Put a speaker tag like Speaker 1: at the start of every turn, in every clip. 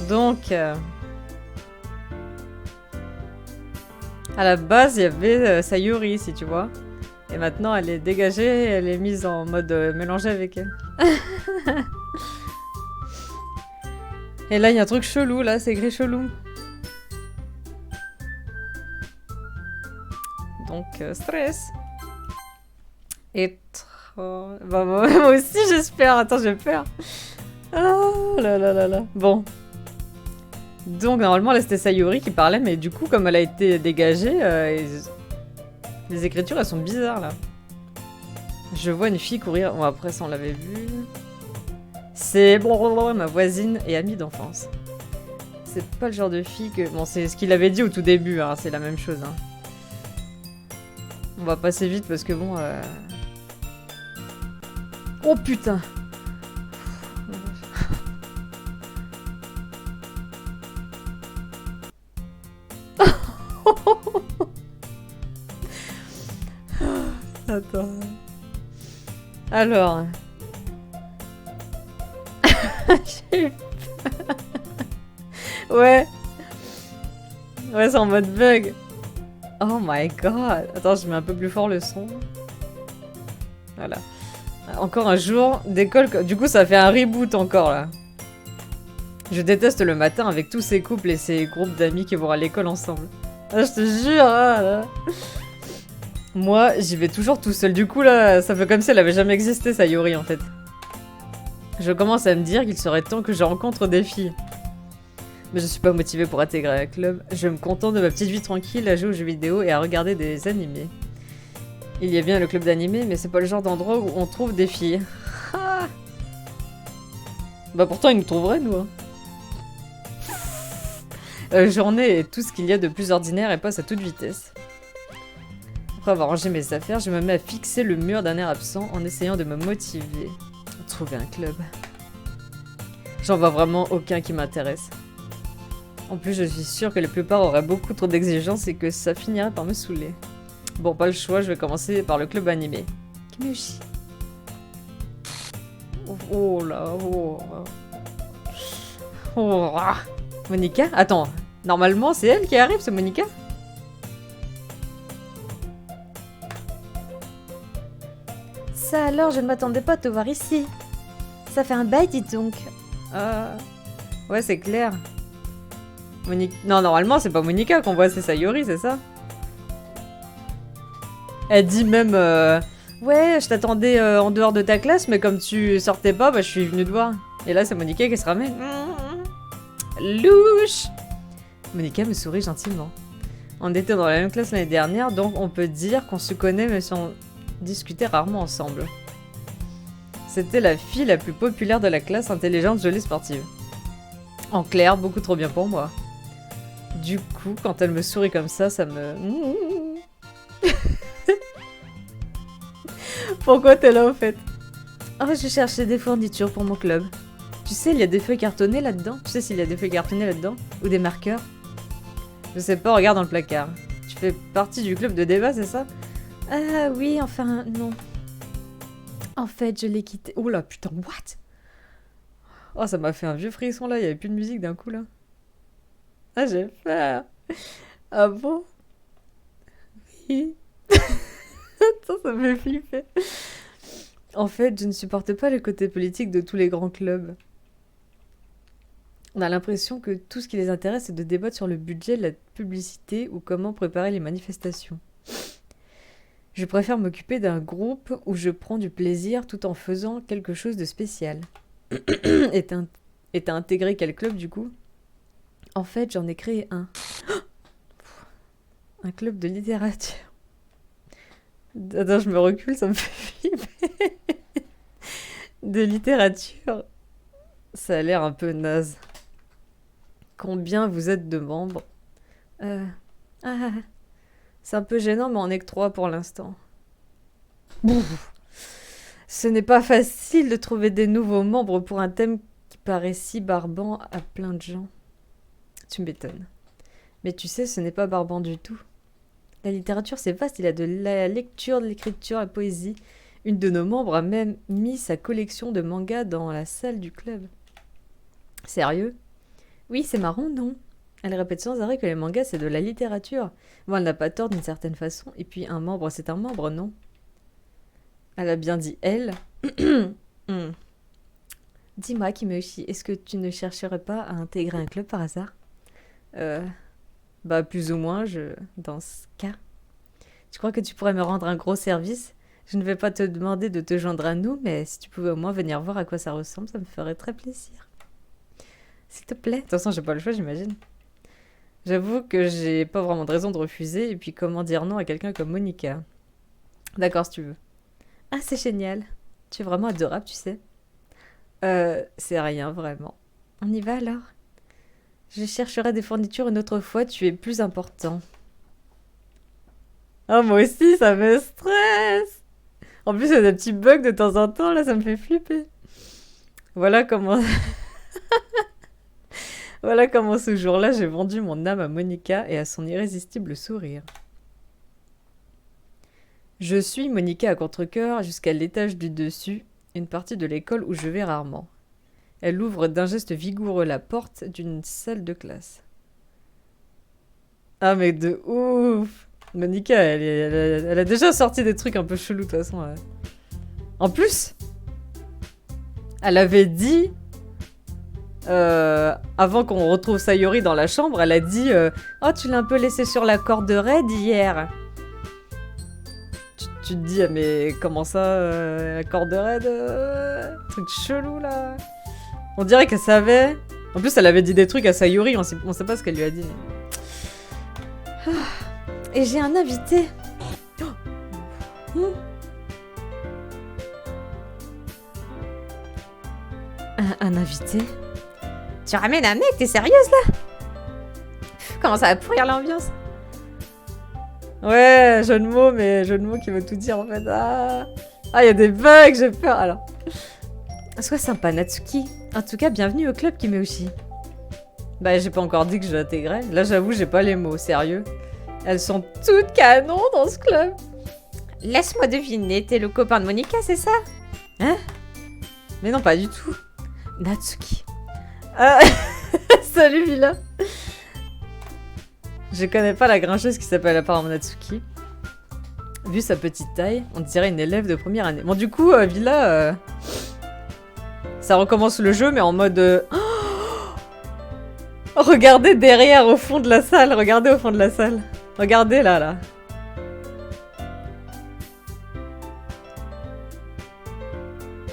Speaker 1: Donc, à la base, il y avait Sayuri, si tu vois. Et maintenant, elle est dégagée et elle est mise en mode mélangée avec elle. Et là, il y a un truc chelou, là, c'est écrit chelou. Donc, stress. Et bah, moi aussi, j'espère. Attends, j'ai peur. Oh là là là là. Bon. Donc, normalement, là, c'était Sayuri qui parlait, mais du coup, comme elle a été dégagée, les écritures, elles sont bizarres, là. Je vois une fille courir. Bon, après, ça, on l'avait vu. C'est ma voisine et amie d'enfance. C'est pas le genre de fille que... Bon, c'est ce qu'il avait dit au tout début, hein, c'est la même chose. Hein. On va passer vite parce que bon... Oh putain. Attends. Alors... J'ai eu peur. Ouais. Ouais, c'est en mode bug. Oh my god. Attends, je mets un peu plus fort le son. Voilà. Encore un jour d'école. Du coup, ça fait un reboot encore, là. Je déteste le matin avec tous ces couples et ces groupes d'amis qui vont à l'école ensemble. Ah, je te jure. Ah, là. Moi, j'y vais toujours tout seul. Du coup, là, ça fait comme si elle avait jamais existé, Sayori, en fait. Je commence à me dire qu'il serait temps que je rencontre des filles. Mais je suis pas motivée pour intégrer un club. Je me contente de ma petite vie tranquille à jouer aux jeux vidéo et à regarder des animés. Il y a bien le club d'animés, mais c'est pas le genre d'endroit où on trouve des filles. Bah pourtant, ils nous trouveraient, nous. Hein. Journée est tout ce qu'il y a de plus ordinaire et passe à toute vitesse. Après avoir rangé mes affaires, je me mets à fixer le mur d'un air absent en essayant de me motiver. Trouver un club. J'en vois vraiment aucun qui m'intéresse. En plus, je suis sûre que la plupart auraient beaucoup trop d'exigences et que ça finirait par me saouler. Bon, pas le choix, je vais commencer par le club animé. Kimushi. Oh là, oh. Oh. Monica? Attends, normalement c'est elle qui arrive, c'est Monica? Ça alors, je ne m'attendais pas à te voir ici. Ça fait un bail, dis donc. Ouais, c'est clair. Non, normalement, c'est pas Monica qu'on voit, c'est Sayori, c'est ça? Elle dit même... Ouais, je t'attendais en dehors de ta classe, mais comme tu sortais pas, bah je suis venue te voir. Et là, c'est Monica qui se ramène. Louche! Monica me sourit gentiment. On était dans la même classe l'année dernière, donc on peut dire qu'on se connaît, mais si on discutait rarement ensemble. C'était la fille la plus populaire de la classe, intelligente, jolie, sportive. En clair, beaucoup trop bien pour moi. Du coup, quand elle me sourit comme ça me... Pourquoi t'es là, au fait? Oh, je cherchais des fournitures pour mon club. Tu sais, il y a des feuilles cartonnées là-dedans? Tu sais s'il y a des feuilles cartonnées là-dedans? Ou des marqueurs? Je sais pas, regarde dans le placard. Tu fais partie du club de débat, c'est ça? Ah oui, enfin, non. En fait, je l'ai quitté. Oh là, putain, what? Oh, ça m'a fait un vieux frisson là, il y avait plus de musique d'un coup là. Ah, j'ai peur. Ah bon? Oui. Attends, ça me fait flipper. En fait, je ne supporte pas le côté politique de tous les grands clubs. On a l'impression que tout ce qui les intéresse, c'est de débattre sur le budget, la publicité ou comment préparer les manifestations. Je préfère m'occuper d'un groupe où je prends du plaisir tout en faisant quelque chose de spécial. Et t'as intégré quel club du coup? En fait, j'en ai créé un. Un club de littérature. Attends, je me recule, ça me fait flipper. De littérature. Ça a l'air un peu naze. Combien vous êtes de membres? C'est un peu gênant, mais on est que 3 pour l'instant. Ce n'est pas facile de trouver des nouveaux membres pour un thème qui paraît si barbant à plein de gens. Tu m'étonnes. Mais tu sais, ce n'est pas barbant du tout. La littérature, c'est vaste. Il y a de la lecture, de l'écriture, la poésie. Une de nos membres a même mis sa collection de mangas dans la salle du club. Sérieux? Oui, c'est marrant, non? Elle répète sans arrêt que les mangas, c'est de la littérature. Bon, elle n'a pas tort d'une certaine façon. Et puis, un membre, c'est un membre, non? Elle a bien dit elle. Hmm. Dis-moi, Kimeoshi, est-ce que tu ne chercherais pas à intégrer un club par hasard? Bah, plus ou moins, dans ce cas. Tu crois que tu pourrais me rendre un gros service? Je ne vais pas te demander de te joindre à nous, mais si tu pouvais au moins venir voir à quoi ça ressemble, ça me ferait très plaisir. S'il te plaît. De toute façon, j'ai pas le choix, j'imagine. J'avoue que j'ai pas vraiment de raison de refuser, et puis comment dire non à quelqu'un comme Monica? D'accord, si tu veux. Ah, c'est génial. Tu es vraiment adorable, tu sais. C'est rien, vraiment. On y va alors? Je chercherai des fournitures une autre fois, tu es plus important. Ah, moi aussi, ça me stresse. En plus, il y a des petits bugs de temps en temps, là, ça me fait flipper. Voilà comment... voilà comment ce jour-là, j'ai vendu mon âme à Monica et à son irrésistible sourire. Je suis Monica à contre-cœur jusqu'à l'étage du dessus, une partie de l'école où je vais rarement. Elle ouvre d'un geste vigoureux la porte d'une salle de classe. Ah, mais de ouf! Monica, elle a déjà sorti des trucs un peu chelous, de toute façon. Ouais. En plus, elle avait dit, avant qu'on retrouve Sayori dans la chambre, elle a dit oh, tu l'as un peu laissé sur la corde raide hier. Tu te dis, ah, mais comment ça, la corde raide truc chelou, là. On dirait qu'elle savait. En plus, elle avait dit des trucs à Sayori, on sait pas ce qu'elle lui a dit. Mais... Et j'ai un invité. Un invité? Tu ramènes un mec, t'es sérieuse là? Comment ça va pourrir l'ambiance? Ouais, jeu de mots, mais jeu de mots qui veut tout dire en fait. Ah, y a des bugs, j'ai peur. Alors, sois sympa, Natsuki. En tout cas, bienvenue au club Kimeoshi. Bah, j'ai pas encore dit que je l'intégrais. Là, j'avoue, j'ai pas les mots, sérieux. Elles sont toutes canons dans ce club. Laisse-moi deviner, t'es le copain de Monica, c'est ça? Hein? Mais non, pas du tout. Natsuki. Salut, Villa. Je connais pas la grincheuse qui s'appelle apparemment Natsuki. Vu sa petite taille, on dirait une élève de première année. Bon, du coup, Villa... ça recommence le jeu, mais en mode... Regardez derrière, au fond de la salle. Regardez au fond de la salle. Regardez là.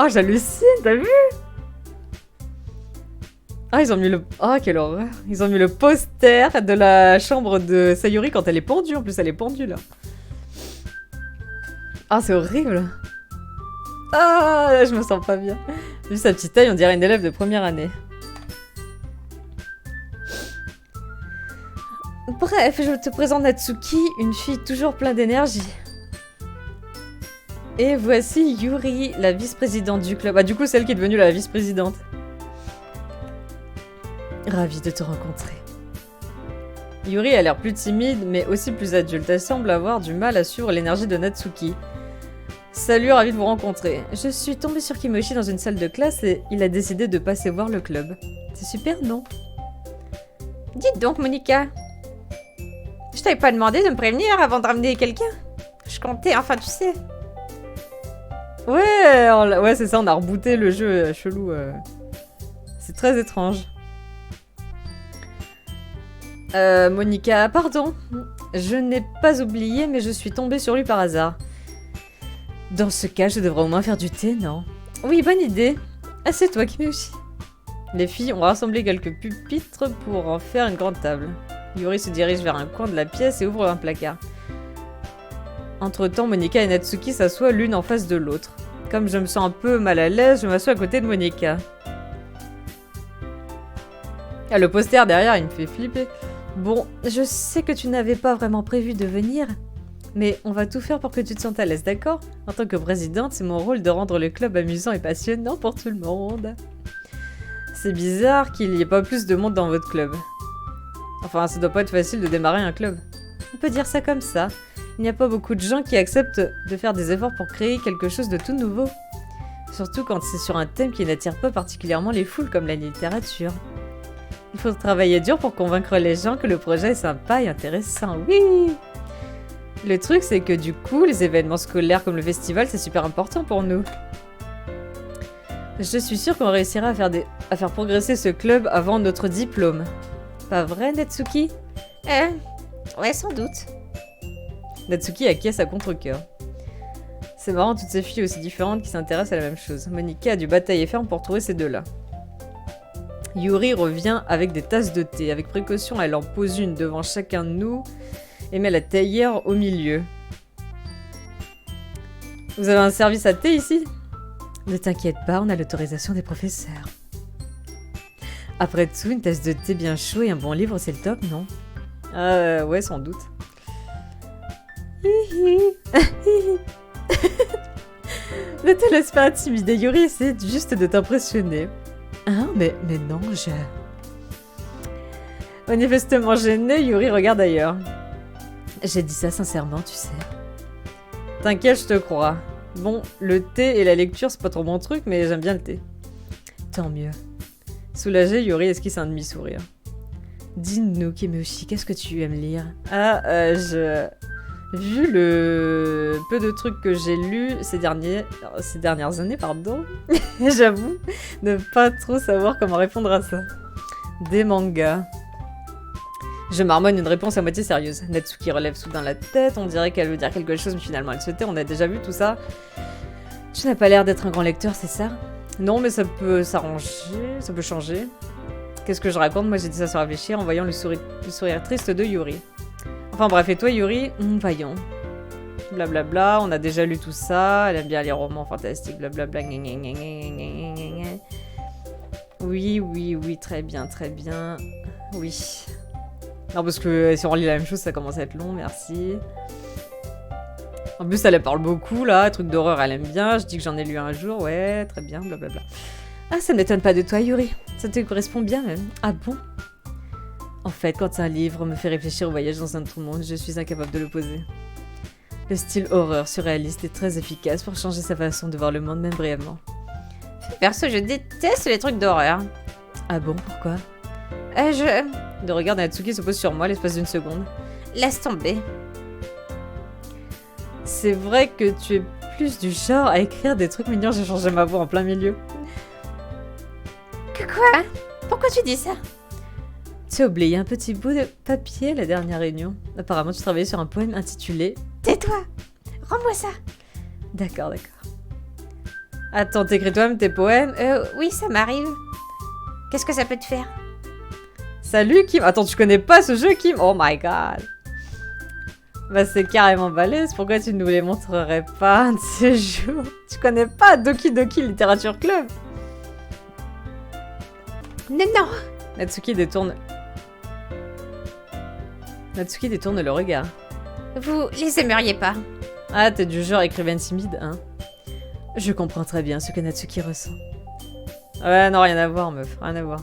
Speaker 1: Oh, j'hallucine, t'as vu? Ah, ils ont mis le... Oh, quelle horreur. Ils ont mis le poster de la chambre de Sayori quand elle est pendue. En plus, elle est pendue, là. Ah, c'est horrible. Ah, je me sens pas bien. Vu sa petite taille, on dirait une élève de première année. Bref, je te présente Natsuki, une fille toujours pleine d'énergie. Et voici Yuri, la vice-présidente du club. Ah, du coup, c'est elle qui est devenue la vice-présidente. Ravie de te rencontrer. Yuri a l'air plus timide, mais aussi plus adulte. Elle semble avoir du mal à suivre l'énergie de Natsuki. Salut, ravi de vous rencontrer. Je suis tombée sur Kimoshi dans une salle de classe et il a décidé de passer voir le club. C'est super, non? Dites donc, Monica. Je t'avais pas demandé de me prévenir avant de ramener quelqu'un? Je comptais, enfin, tu sais. Ouais, c'est ça, on a rebooté le jeu chelou. C'est très étrange. Monica, pardon. Je n'ai pas oublié, mais je suis tombée sur lui par hasard. Dans ce cas, je devrais au moins faire du thé, non? Oui, bonne idée. Ah, c'est toi qui m'es aussi. Les filles ont rassemblé quelques pupitres pour en faire une grande table. Yuri se dirige vers un coin de la pièce et ouvre un placard. Entre-temps, Monica et Natsuki s'assoient l'une en face de l'autre. Comme je me sens un peu mal à l'aise, je m'assois à côté de Monica. Ah, le poster derrière, il me fait flipper. Bon, je sais que tu n'avais pas vraiment prévu de venir, mais on va tout faire pour que tu te sentes à l'aise, d'accord? En tant que présidente, c'est mon rôle de rendre le club amusant et passionnant pour tout le monde. C'est bizarre qu'il n'y ait pas plus de monde dans votre club. Enfin, ça doit pas être facile de démarrer un club. On peut dire ça comme ça. Il n'y a pas beaucoup de gens qui acceptent de faire des efforts pour créer quelque chose de tout nouveau. Surtout quand c'est sur un thème qui n'attire pas particulièrement les foules comme la littérature. Il faut travailler dur pour convaincre les gens que le projet est sympa et intéressant. Oui! Le truc, c'est que du coup, les événements scolaires comme le festival, c'est super important pour nous. Je suis sûre qu'on réussira à faire progresser ce club avant notre diplôme. Pas vrai, Natsuki?
Speaker 2: Ouais, sans doute.
Speaker 1: Natsuki acquiesce à contre-cœur. C'est marrant, toutes ces filles aussi différentes qui s'intéressent à la même chose. Monika a dû batailler ferme pour trouver ces deux-là. Yuri revient avec des tasses de thé. Avec précaution, elle en pose une devant chacun de nous et met la théière au milieu. Vous avez un service à thé ici? Ne t'inquiète pas, on a l'autorisation des professeurs. Après tout, une tasse de thé bien chaud et un bon livre, c'est le top, non? Ouais, sans doute. Ne te laisse pas intimider, Yuri, essaie juste de t'impressionner. Hein? Mais non, Manifestement gêné, Yuri regarde ailleurs. J'ai dit ça sincèrement, tu sais. T'inquiète, je te crois. Bon, le thé et la lecture, c'est pas trop mon truc, mais j'aime bien le thé. Tant mieux. Soulagé, Yuri esquisse un demi-sourire. Dis-nous, Kimushi, qu'est-ce que tu aimes lire? Vu le peu de trucs que j'ai lus ces dernières années, pardon, j'avoue ne pas trop savoir comment répondre à ça. Des mangas. Je marmonne une réponse à moitié sérieuse. Natsuki relève soudain la tête, on dirait qu'elle veut dire quelque chose, mais finalement elle se tait, on a déjà vu tout ça. Tu n'as pas l'air d'être un grand lecteur, c'est ça? Non, mais ça peut s'arranger, ça peut changer. Qu'est-ce que je raconte? Moi j'ai dit ça sans réfléchir en voyant le sourire triste de Yuri. Enfin bref, et toi Yuri? Voyons. Blablabla, on a déjà lu tout ça, elle aime bien les romans fantastiques, blablabla. Oui, très bien. Oui. Non, parce que si on lit la même chose, ça commence à être long, merci. En plus, elle parle beaucoup, là, truc d'horreur, elle aime bien, je dis que j'en ai lu un jour, ouais, très bien, blablabla. Ah, ça ne m'étonne pas de toi, Yuri. Ça te correspond bien, même. Ah bon? En fait, quand un livre me fait réfléchir au voyage dans un autre monde, je suis incapable de l'opposer. Le style horreur surréaliste est très efficace pour changer sa façon de voir le monde, même brièvement.
Speaker 2: Perso, je déteste les trucs d'horreur.
Speaker 1: Ah bon, pourquoi? De regard Natsuki se pose sur moi l'espace d'une seconde.
Speaker 2: Laisse tomber.
Speaker 1: C'est vrai que tu es plus du genre à écrire des trucs mignons, j'ai changé ma voix en plein milieu.
Speaker 2: Que quoi? Pourquoi tu dis ça?
Speaker 1: Tu as oublié un petit bout de papier à la dernière réunion. Apparemment, tu travaillais sur un poème intitulé...
Speaker 2: Tais-toi! Rends-moi ça!
Speaker 1: D'accord. Attends, t'écris toi-même tes poèmes?
Speaker 2: Oui, ça m'arrive. Qu'est-ce que ça peut te faire?
Speaker 1: Salut Kim! Attends, tu connais pas ce jeu Kim? Oh my god! Bah c'est carrément balèze, pourquoi tu ne nous les montrerais pas un de ces jours? Tu connais pas Doki Doki Literature Club?
Speaker 2: Non!
Speaker 1: Natsuki détourne le regard.
Speaker 2: Vous les aimeriez pas?
Speaker 1: Ah, t'es du genre écrivaine timide, hein? Je comprends très bien ce que Natsuki ressent. Ouais, non, rien à voir, meuf, rien à voir.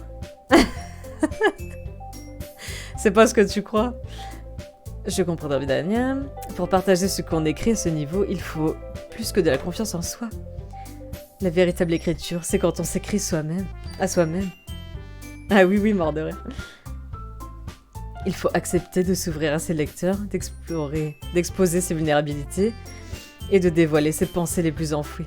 Speaker 1: C'est pas ce que tu crois. Je comprends très bien. Pour partager ce qu'on écrit à ce niveau, il faut plus que de la confiance en soi. La véritable écriture, c'est quand on s'écrit soi-même, à soi-même. Ah oui, mort de rire. Il faut accepter de s'ouvrir à ses lecteurs, d'exposer ses vulnérabilités et de dévoiler ses pensées les plus enfouies.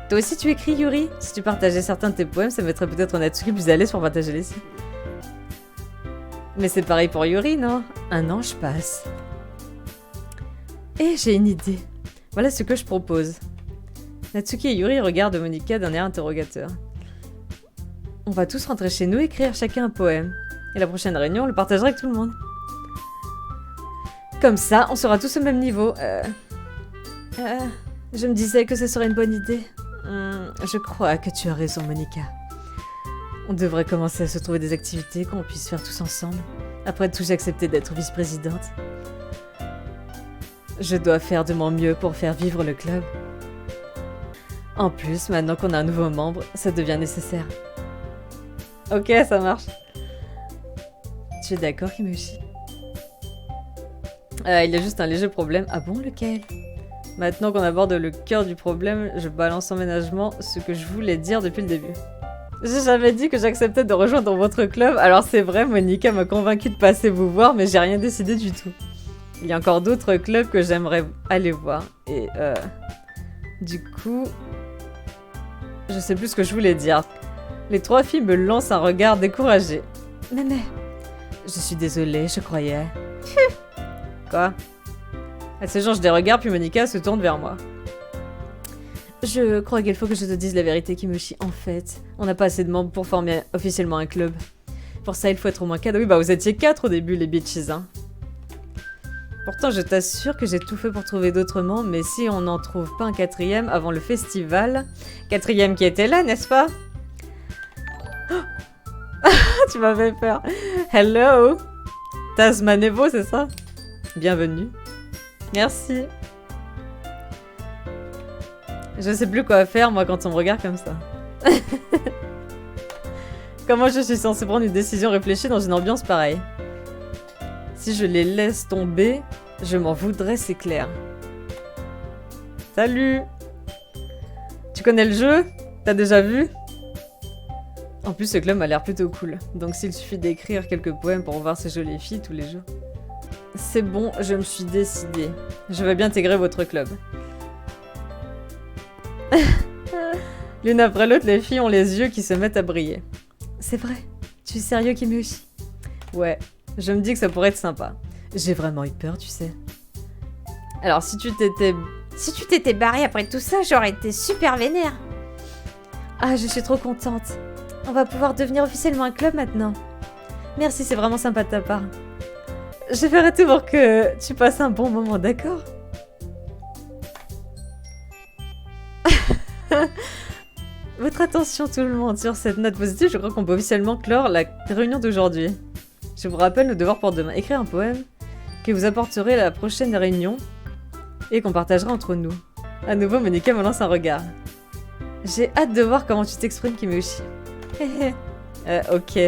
Speaker 1: Toi aussi tu écris, Yuri? Si tu partageais certains de tes poèmes, ça mettrait peut-être Natsuki plus à l'aise pour partager les siens. Mais c'est pareil pour Yuri, non? Un an, je passe. Eh, j'ai une idée. Voilà ce que je propose. Natsuki et Yuri regardent Monika d'un air interrogateur. On va tous rentrer chez nous et écrire chacun un poème. Et la prochaine réunion, on le partagera avec tout le monde. Comme ça, on sera tous au même niveau. Je me disais que ce serait une bonne idée. Je crois que tu as raison, Monika. On devrait commencer à se trouver des activités qu'on puisse faire tous ensemble. Après tout, j'ai accepté d'être vice-présidente. Je dois faire de mon mieux pour faire vivre le club. En plus, maintenant qu'on a un nouveau membre, ça devient nécessaire. Ok, ça marche. Tu es d'accord, Kimushi? Il y a juste un léger problème. Ah bon, lequel? Maintenant qu'on aborde le cœur du problème, je balance en ménagement ce que je voulais dire depuis le début. J'ai jamais dit que j'acceptais de rejoindre votre club, alors c'est vrai, Monica m'a convaincu de passer vous voir, mais j'ai rien décidé du tout. Il y a encore d'autres clubs que j'aimerais aller voir, et du coup... Je sais plus ce que je voulais dire. Les trois filles me lancent un regard découragé. Mais... Je suis désolée, je croyais. Quoi? Elle s'échange des regards, puis Monica se tourne vers moi. Je crois qu'il faut que je te dise la vérité, Kimushi. En fait, on n'a pas assez de membres pour former officiellement un club. Pour ça, il faut être au moins 4. Oui, bah vous étiez 4 au début, les bitches, hein. Pourtant, je t'assure que j'ai tout fait pour trouver d'autres membres, mais si on n'en trouve pas un 4e avant le festival... 4e qui était là, n'est-ce pas? Tu m'avais peur. Hello! Tasmanevo, c'est ça? Bienvenue. Merci. Je sais plus quoi faire, moi, quand on me regarde comme ça. Comment je suis censée prendre une décision réfléchie dans une ambiance pareille? Si je les laisse tomber, je m'en voudrais, c'est clair. Salut! Tu connais le jeu? T'as déjà vu? En plus, ce club m'a l'air plutôt cool. Donc s'il suffit d'écrire quelques poèmes pour voir ces jolies filles tous les jours. C'est bon, je me suis décidée. Je vais bien intégrer votre club. L'une après l'autre, les filles ont les yeux qui se mettent à briller. C'est vrai? Tu es sérieux, Kimushi? Ouais, je me dis que ça pourrait être sympa. J'ai vraiment eu peur, tu sais. Alors, si tu t'étais
Speaker 2: barré après tout ça, j'aurais été super vénère.
Speaker 1: Ah, je suis trop contente. On va pouvoir devenir officiellement un club maintenant. Merci, c'est vraiment sympa de ta part. Je ferai tout pour que tu passes un bon moment, d'accord? Votre attention tout le monde, sur cette note positive, je crois qu'on peut officiellement clore la réunion d'aujourd'hui. Je vous rappelle nos devoirs pour demain. Écrire un poème que vous apporterez à la prochaine réunion et qu'on partagera entre nous. À nouveau, Monica me lance un regard. J'ai hâte de voir comment tu t'exprimes, Kimushi. Ok.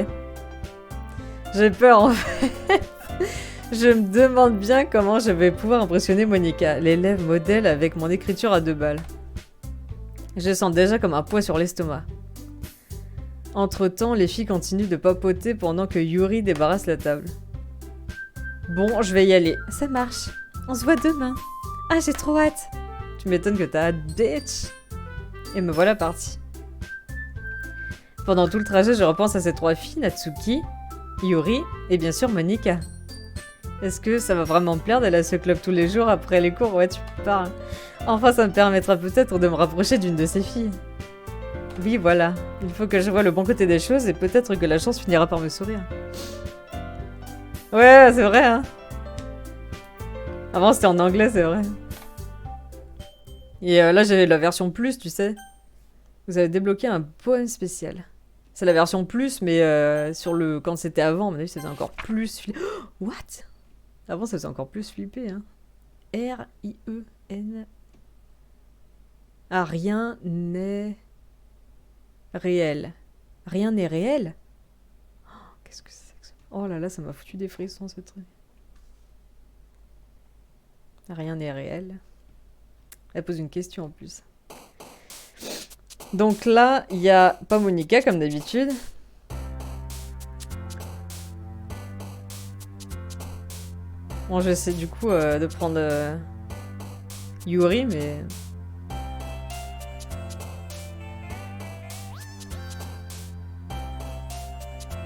Speaker 1: J'ai peur en fait. Je me demande bien comment je vais pouvoir impressionner Monica, l'élève modèle avec mon écriture à 2 balles. Je sens déjà comme un poids sur l'estomac. Entre-temps, les filles continuent de papoter pendant que Yuri débarrasse la table. Bon, je vais y aller. Ça marche. On se voit demain. Ah, j'ai trop hâte. Tu m'étonnes que t'as hâte, bitch. Et me voilà partie. Pendant tout le trajet, je repense à ces 3 filles, Natsuki, Yuri et bien sûr Monica. Est-ce que ça va vraiment me plaire d'aller à ce club tous les jours après les cours? Ouais, tu parles. Enfin, ça me permettra peut-être de me rapprocher d'une de ces filles. Oui, voilà. Il faut que je vois le bon côté des choses et peut-être que la chance finira par me sourire. Ouais, c'est vrai, hein. Avant, c'était en anglais, c'est vrai. Et là, j'avais la version plus, tu sais. Vous avez débloqué un poème spécial. C'est la version plus, mais sur le... quand c'était avant, à mon avis, c'était encore plus... What? Avant, ça faisait encore plus flipper, hein. R-I-E-N... Ah, rien n'est... réel. Rien n'est réel? Oh, qu'est-ce que c'est que ça? Oh là là, ça m'a foutu des frissons, ce truc. Rien n'est réel. Elle pose une question, en plus. Donc là, il n'y a pas Monica, comme d'habitude. Bon, j'essaie du coup de prendre Yuri, mais...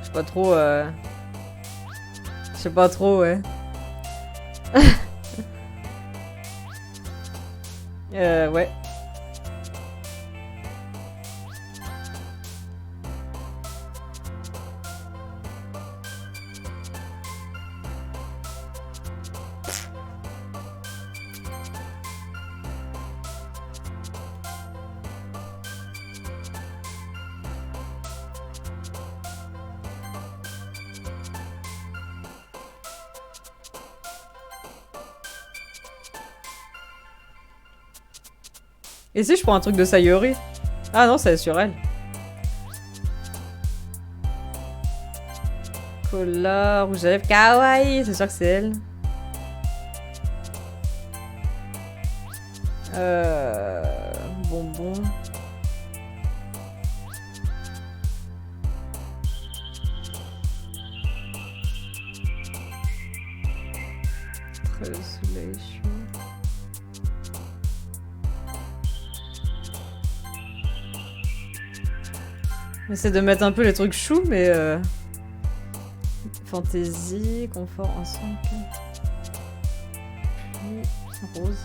Speaker 1: Je sais pas trop... Je sais pas trop, ouais. Ouais. Et si je prends un truc de Sayori? Ah non, c'est sur elle. Cola, rouge à lèvres, kawaii, c'est sûr que c'est elle. Bonbon. On essaie de mettre un peu les trucs choux, mais... Fantasy, confort, ensemble. Puis... Rose.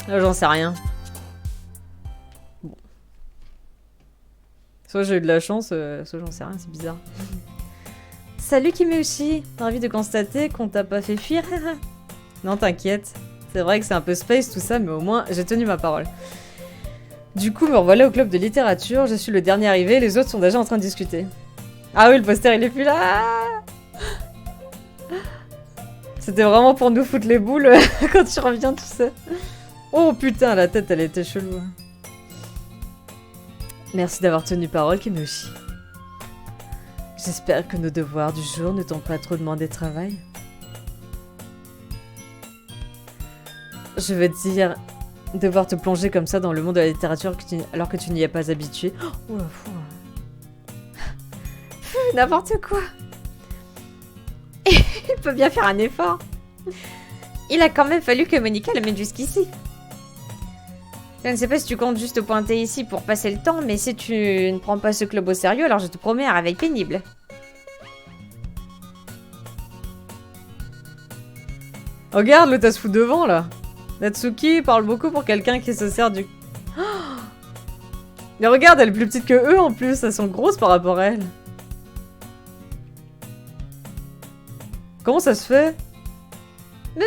Speaker 1: Là, j'en sais rien. Bon. Soit j'ai eu de la chance, soit j'en sais rien, c'est bizarre. Salut Kimeushi, ravi de constater qu'on t'a pas fait fuir. Non, t'inquiète. C'est vrai que c'est un peu space tout ça, mais au moins j'ai tenu ma parole. Du coup, me revoilà au club de littérature, je suis le dernier arrivé, les autres sont déjà en train de discuter. Ah oui, le poster il est plus là. C'était vraiment pour nous foutre les boules quand tu reviens tout ça. Oh putain, la tête elle était chelou. Merci d'avoir tenu parole, Kimeushi. J'espère que nos devoirs du jour ne t'ont pas trop demandé de travail. Je veux dire, devoir te plonger comme ça dans le monde de la littérature alors que tu n'y es pas habitué. Oh la foi.
Speaker 2: N'importe quoi. Il peut bien faire un effort. Il a quand même fallu que Monica le mette jusqu'ici. Je ne sais pas si tu comptes juste te pointer ici pour passer le temps, mais si tu ne prends pas ce club au sérieux, alors je te promets un réveil pénible.
Speaker 1: Regarde, le tas se fout devant, là. Natsuki parle beaucoup pour quelqu'un qui se sert du... Oh, mais regarde, elle est plus petite que eux, en plus. Elles sont grosses par rapport à elle. Comment ça se fait?
Speaker 2: Mais...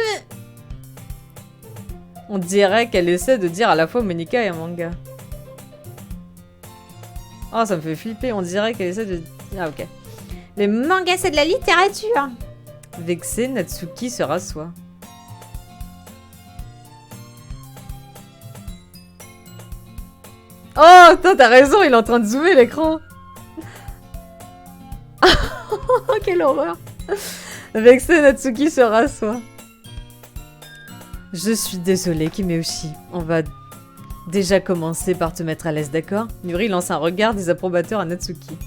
Speaker 1: On dirait qu'elle essaie de dire à la fois Monica et un manga. Ah, ça me fait flipper. On dirait qu'elle essaie de... Ah, ok.
Speaker 2: Le manga, c'est de la littérature.
Speaker 1: Vexé, Natsuki se rassoit. Oh, t'as raison, il est en train de zoomer l'écran. Quelle horreur. Vexé, Natsuki se rassoit. Je suis désolée, Kimeushi. On va déjà commencer par te mettre à l'aise, d'accord? Yuri lance un regard désapprobateur à Natsuki.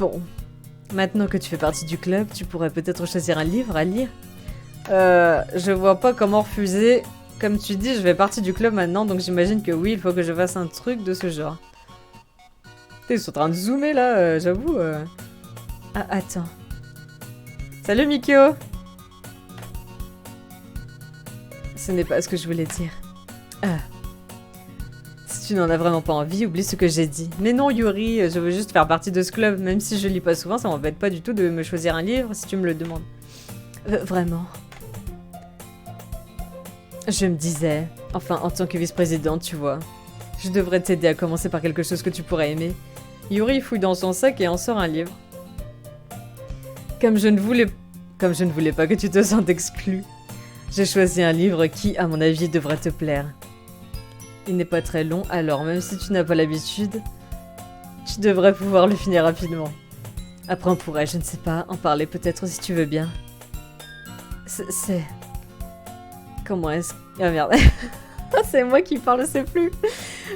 Speaker 1: Bon. Maintenant que tu fais partie du club, tu pourrais peut-être choisir un livre à lire. Je vois pas comment refuser. Comme tu dis, je fais partie du club maintenant, donc j'imagine que oui, il faut que je fasse un truc de ce genre. Ils sont en train de zoomer là, j'avoue. Ah, attends. Salut Mikio! Ce n'est pas ce que je voulais dire. Si tu n'en as vraiment pas envie, oublie ce que j'ai dit. Mais non Yuri, je veux juste faire partie de ce club. Même si je lis pas souvent, ça m'embête pas du tout de me choisir un livre si tu me le demandes. Vraiment. Je me disais, enfin en tant que vice-présidente, tu vois, je devrais t'aider à commencer par quelque chose que tu pourrais aimer. Yuri fouille dans son sac et en sort un livre. Comme je ne voulais pas que tu te sentes exclu, j'ai choisi un livre qui, à mon avis, devrait te plaire. Il n'est pas très long, alors même si tu n'as pas l'habitude, tu devrais pouvoir le finir rapidement. Après on pourrait, je ne sais pas, en parler peut-être si tu veux bien. C'est... Comment est-ce... Ah merde. C'est moi qui parle, je sais plus.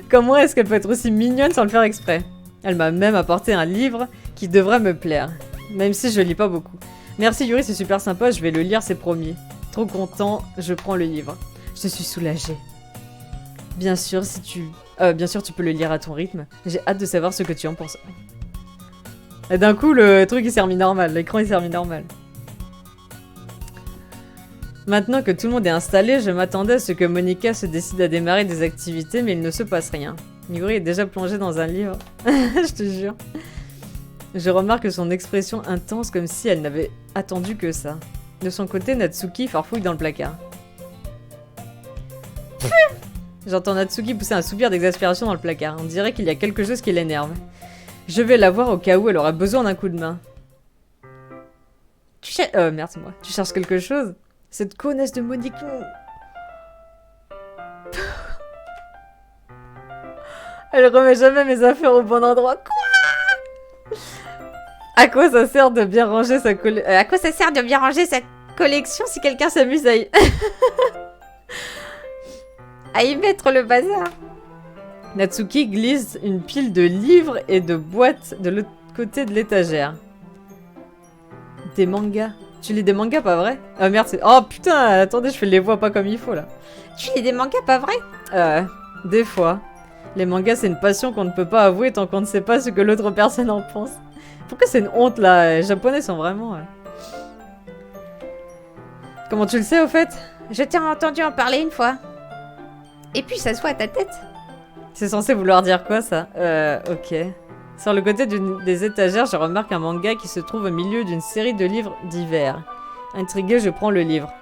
Speaker 1: Comment est-ce qu'elle peut être aussi mignonne sans le faire exprès? Elle m'a même apporté un livre qui devrait me plaire. Même si je lis pas beaucoup. Merci Yuri, c'est super sympa, je vais le lire, c'est promis. Trop content, je prends le livre. Je suis soulagée. Bien sûr, bien sûr, tu peux le lire à ton rythme. J'ai hâte de savoir ce que tu en penses. Et d'un coup, le truc il s'est remis normal. L'écran il s'est remis normal. Maintenant que tout le monde est installé, je m'attendais à ce que Monica se décide à démarrer des activités, mais il ne se passe rien. Yuri est déjà plongée dans un livre. Je te jure. Je remarque son expression intense comme si elle n'avait attendu que ça. De son côté, Natsuki farfouille dans le placard. J'entends Natsuki pousser un soupir d'exaspération dans le placard. On dirait qu'il y a quelque chose qui l'énerve. Je vais la voir au cas où elle aura besoin d'un coup de main. Merde, c'est moi. Tu cherches quelque chose? Cette connasse de Monique... Elle remet jamais mes affaires au bon endroit. Quoi? À quoi ça sert de bien ranger sa
Speaker 2: À quoi ça sert de bien ranger sa collection si quelqu'un s'amuse à y mettre le bazar?
Speaker 1: Natsuki glisse une pile de livres et de boîtes de l'autre côté de l'étagère. Des mangas. Tu lis des mangas, pas vrai? Ah merde, c'est... Oh putain, attendez, je fais les voix pas comme il faut, là.
Speaker 2: Tu lis des mangas, pas vrai?
Speaker 1: Des fois. Les mangas, c'est une passion qu'on ne peut pas avouer tant qu'on ne sait pas ce que l'autre personne en pense. Pourquoi c'est une honte, là? Les Japonais sont vraiment... Comment tu le sais, au fait?
Speaker 2: Je t'ai entendu en parler une fois. Et puis ça se voit à ta tête.
Speaker 1: C'est censé vouloir dire quoi, ça? Ok. Sur le côté des étagères, je remarque un manga qui se trouve au milieu d'une série de livres divers. Intriguée, je prends le livre.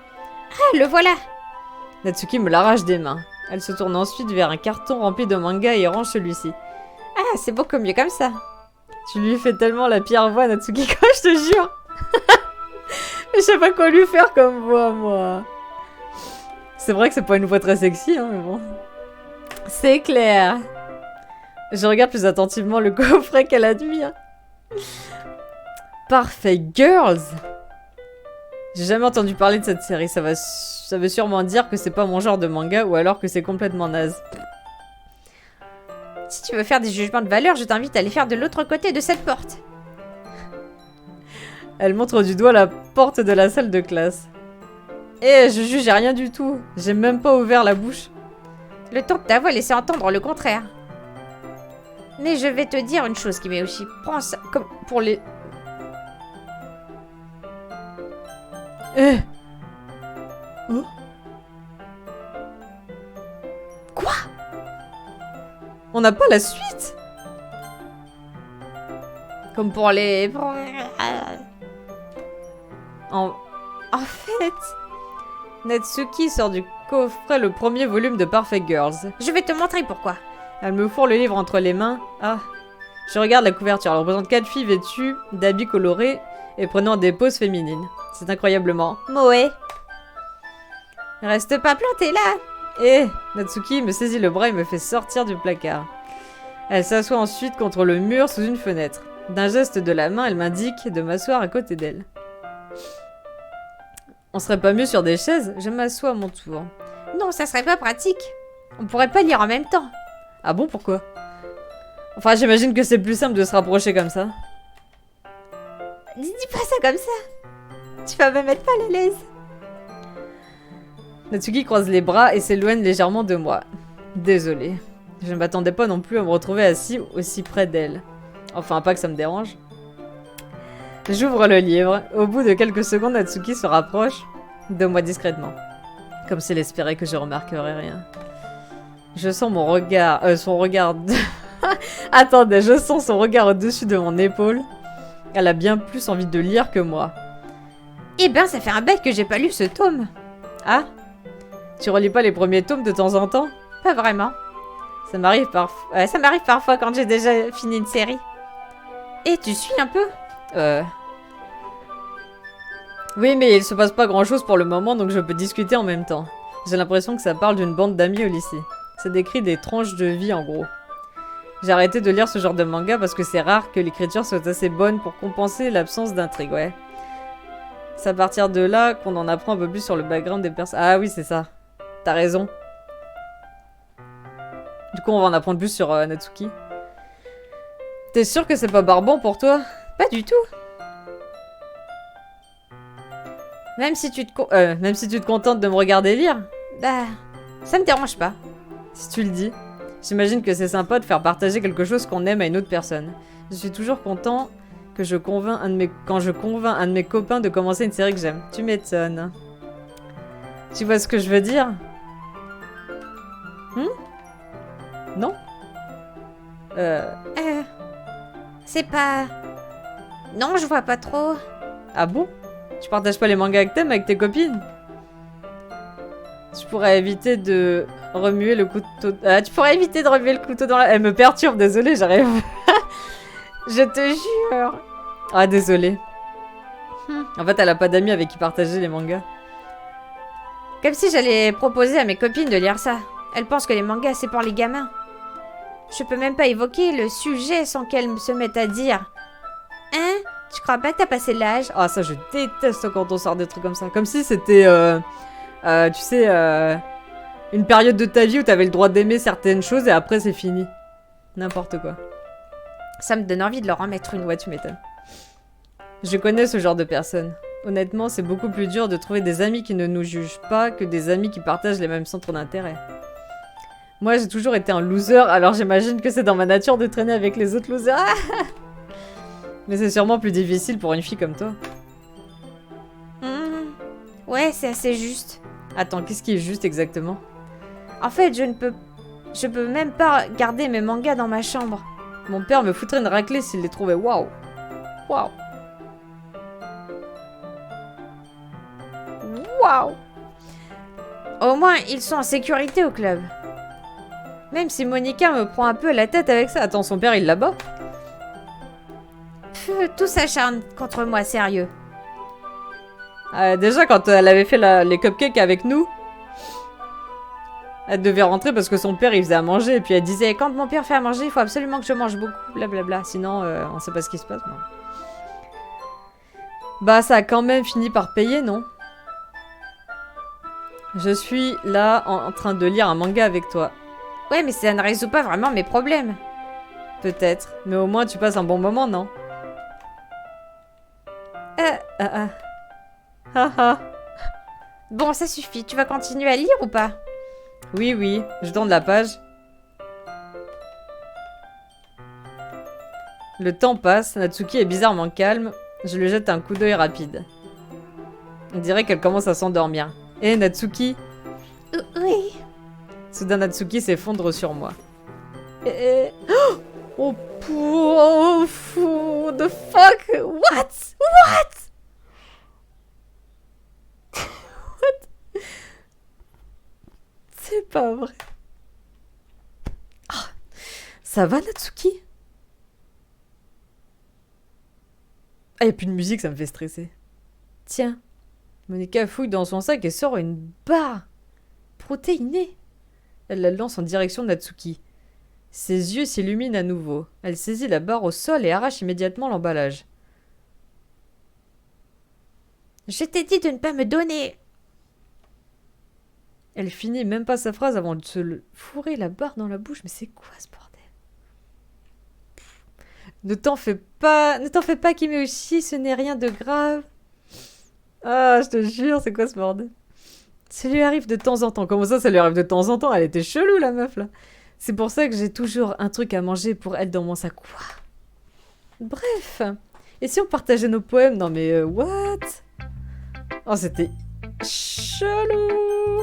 Speaker 2: Ah, le voilà!
Speaker 1: Natsuki me l'arrache des mains. Elle se tourne ensuite vers un carton rempli de mangas et range celui-ci.
Speaker 2: Ah, c'est beaucoup mieux comme ça.
Speaker 1: Tu lui fais tellement la pire voix, Natsuki, quoi, je te jure! Je sais pas quoi lui faire comme voix, moi. C'est vrai que c'est pas une voix très sexy, hein, mais bon. C'est clair. Je regarde plus attentivement le coffret qu'elle admire. Parfait Girls. J'ai jamais entendu parler de cette série. Ça veut sûrement dire que c'est pas mon genre de manga ou alors que c'est complètement naze.
Speaker 2: Si tu veux faire des jugements de valeur, je t'invite à les faire de l'autre côté de cette porte.
Speaker 1: Elle montre du doigt la porte de la salle de classe. Eh, je juge rien du tout. J'ai même pas ouvert la bouche.
Speaker 2: Le ton de ta voix laissait entendre le contraire. Mais je vais te dire une chose, Kimeoshi. Prends ça comme pour les...
Speaker 1: Eh. Oh.
Speaker 2: Quoi?
Speaker 1: On n'a pas la suite?
Speaker 2: Comme pour les...
Speaker 1: En fait, Natsuki sort du coffret le premier volume de Perfect Girls.
Speaker 2: Je vais te montrer pourquoi.
Speaker 1: Elle me fourre le livre entre les mains. Ah. Je regarde la couverture. Elle représente 4 filles vêtues d'habits colorés et prenant des poses féminines. C'est incroyablement...
Speaker 2: Moé. Reste pas planté là.
Speaker 1: Eh, Natsuki me saisit le bras et me fait sortir du placard. Elle s'assoit ensuite contre le mur sous une fenêtre. D'un geste de la main, elle m'indique de m'asseoir à côté d'elle. On serait pas mieux sur des chaises? Je m'assois à mon tour.
Speaker 2: Non, ça serait pas pratique. On pourrait pas lire en même temps.
Speaker 1: Ah bon, pourquoi? Enfin, j'imagine que c'est plus simple de se rapprocher comme ça.
Speaker 2: Dis pas ça comme ça. Tu vas me mettre mal à l'aise.
Speaker 1: Natsuki croise les bras et s'éloigne légèrement de moi. Désolée. Je ne m'attendais pas non plus à me retrouver assis aussi près d'elle. Enfin, pas que ça me dérange. J'ouvre le livre. Au bout de quelques secondes, Natsuki se rapproche de moi discrètement. Comme s'il espérait que je remarquerais rien. Je sens mon regard... son regard... Attendez, je sens son regard au-dessus de mon épaule. Elle a bien plus envie de lire que moi.
Speaker 2: Eh ben, ça fait un bail que j'ai pas lu ce tome.
Speaker 1: Ah? Tu relis pas les premiers tomes de temps en temps?
Speaker 2: Pas vraiment.
Speaker 1: Ça m'arrive parfois...
Speaker 2: ça m'arrive parfois quand j'ai déjà fini une série. Et tu suis un peu?
Speaker 1: Oui, mais il se passe pas grand-chose pour le moment, donc je peux discuter en même temps. J'ai l'impression que ça parle d'une bande d'amis au lycée. Ça décrit des tranches de vie, en gros. J'ai arrêté de lire ce genre de manga parce que c'est rare que l'écriture soit assez bonne pour compenser l'absence d'intrigue, ouais. C'est à partir de là qu'on en apprend un peu plus sur le background des personnes. Ah oui, c'est ça. T'as raison. Du coup, on va en apprendre plus sur Natsuki. T'es sûr que c'est pas barbant pour toi?
Speaker 2: Pas du tout.
Speaker 1: Même si tu te contentes de me regarder lire?
Speaker 2: Bah, ça me dérange pas.
Speaker 1: Si tu le dis. J'imagine que c'est sympa de faire partager quelque chose qu'on aime à une autre personne. Je suis toujours content que quand je convainc un de mes copains de commencer une série que j'aime. Tu m'étonnes. Tu vois ce que je veux dire? Non?
Speaker 2: C'est pas... Non, je vois pas trop.
Speaker 1: Ah bon? Tu partages pas les mangas que t'aimes avec tes copines? Tu pourrais éviter de remuer le couteau... tu pourrais éviter de remuer le couteau dans la... Elle me perturbe, désolée, j'arrive... Je te jure. Ah, désolée. En fait, elle a pas d'amis avec qui partager les mangas.
Speaker 2: Comme si j'allais proposer à mes copines de lire ça. Elles pensent que les mangas, c'est pour les gamins. Je peux même pas évoquer le sujet sans qu'elles se mettent à dire... Hein? Tu crois pas que t'as passé l'âge?
Speaker 1: Ah, ça, je déteste quand on sort des trucs comme ça. Comme si c'était, tu sais, une période de ta vie où t'avais le droit d'aimer certaines choses et après, c'est fini. N'importe quoi.
Speaker 2: Ça me donne envie de leur en mettre une.
Speaker 1: Ouais, tu m'étonnes. Je connais ce genre de personnes. Honnêtement, c'est beaucoup plus dur de trouver des amis qui ne nous jugent pas que des amis qui partagent les mêmes centres d'intérêt. Moi, j'ai toujours été un loser, alors j'imagine que c'est dans ma nature de traîner avec les autres losers. Ah mais c'est sûrement plus difficile pour une fille comme toi.
Speaker 2: Ouais, c'est assez juste.
Speaker 1: Attends, qu'est-ce qui est juste exactement?
Speaker 2: En fait, je peux même pas garder mes mangas dans ma chambre.
Speaker 1: Mon père me foutrait une raclée s'il les trouvait. Waouh! Waouh!
Speaker 2: Waouh! Au moins, ils sont en sécurité au club. Même si Monica me prend un peu la tête avec ça.
Speaker 1: Attends, son père, il la bat?
Speaker 2: Tout s'acharne contre moi, sérieux.
Speaker 1: Déjà, quand elle avait fait les cupcakes avec nous, elle devait rentrer parce que son père, il faisait à manger. Et puis elle disait, quand mon père fait à manger, il faut absolument que je mange beaucoup, blablabla. Sinon, on sait pas ce qui se passe. Non. Bah, ça a quand même fini par payer, non? Je suis là en train de lire un manga avec toi.
Speaker 2: Ouais, mais ça ne résout pas vraiment mes problèmes.
Speaker 1: Peut-être, mais au moins tu passes un bon moment, non?
Speaker 2: Bon, ça suffit. Tu vas continuer à lire ou pas?
Speaker 1: Oui, oui. Je tourne la page. Le temps passe. Natsuki est bizarrement calme. Je lui jette un coup d'œil rapide. On dirait qu'elle commence à s'endormir. Hé, Natsuki?
Speaker 2: Oui.
Speaker 1: Soudain, Natsuki s'effondre sur moi. Oh, what the fuck? What? C'est pas vrai. Oh, ça va, Natsuki? Ah, y'a plus de musique, ça me fait stresser. Tiens, Monica fouille dans son sac et sort une barre protéinée. Elle la lance en direction de Natsuki. Ses yeux s'illuminent à nouveau. Elle saisit la barre au sol et arrache immédiatement l'emballage.
Speaker 2: Je t'ai dit de ne pas me donner.
Speaker 1: Elle finit même pas sa phrase avant de se fourrer la barre dans la bouche. Mais c'est quoi ce bordel? Ne t'en fais pas, Kimeuchi, ce n'est rien de grave. Ah, je te jure, c'est quoi ce bordel? Ça lui arrive de temps en temps. Comment ça lui arrive de temps en temps? Elle était chelou, la meuf, là. C'est pour ça que j'ai toujours un truc à manger pour elle dans mon sac. Quoi? Bref. Et si on partageait nos poèmes? Non mais, what? Oh, c'était chelou.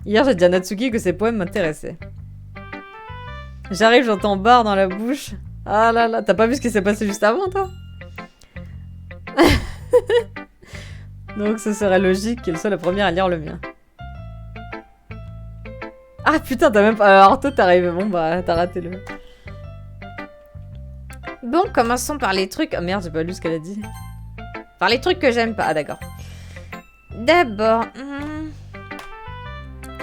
Speaker 1: Hier, j'ai dit à Natsuki que ses poèmes m'intéressaient. J'arrive, j'entends barre dans la bouche. Ah là là, t'as pas vu ce qui s'est passé juste avant, toi? Donc ce serait logique qu'elle soit la première à lire le mien. Ah putain, t'as même pas... Alors toi, t'es arrivé. Bon bah, t'as raté le...
Speaker 2: Bon, commençons par les trucs...
Speaker 1: Oh merde, j'ai pas lu ce qu'elle a dit.
Speaker 2: Par les trucs que j'aime pas. Ah d'accord. D'abord...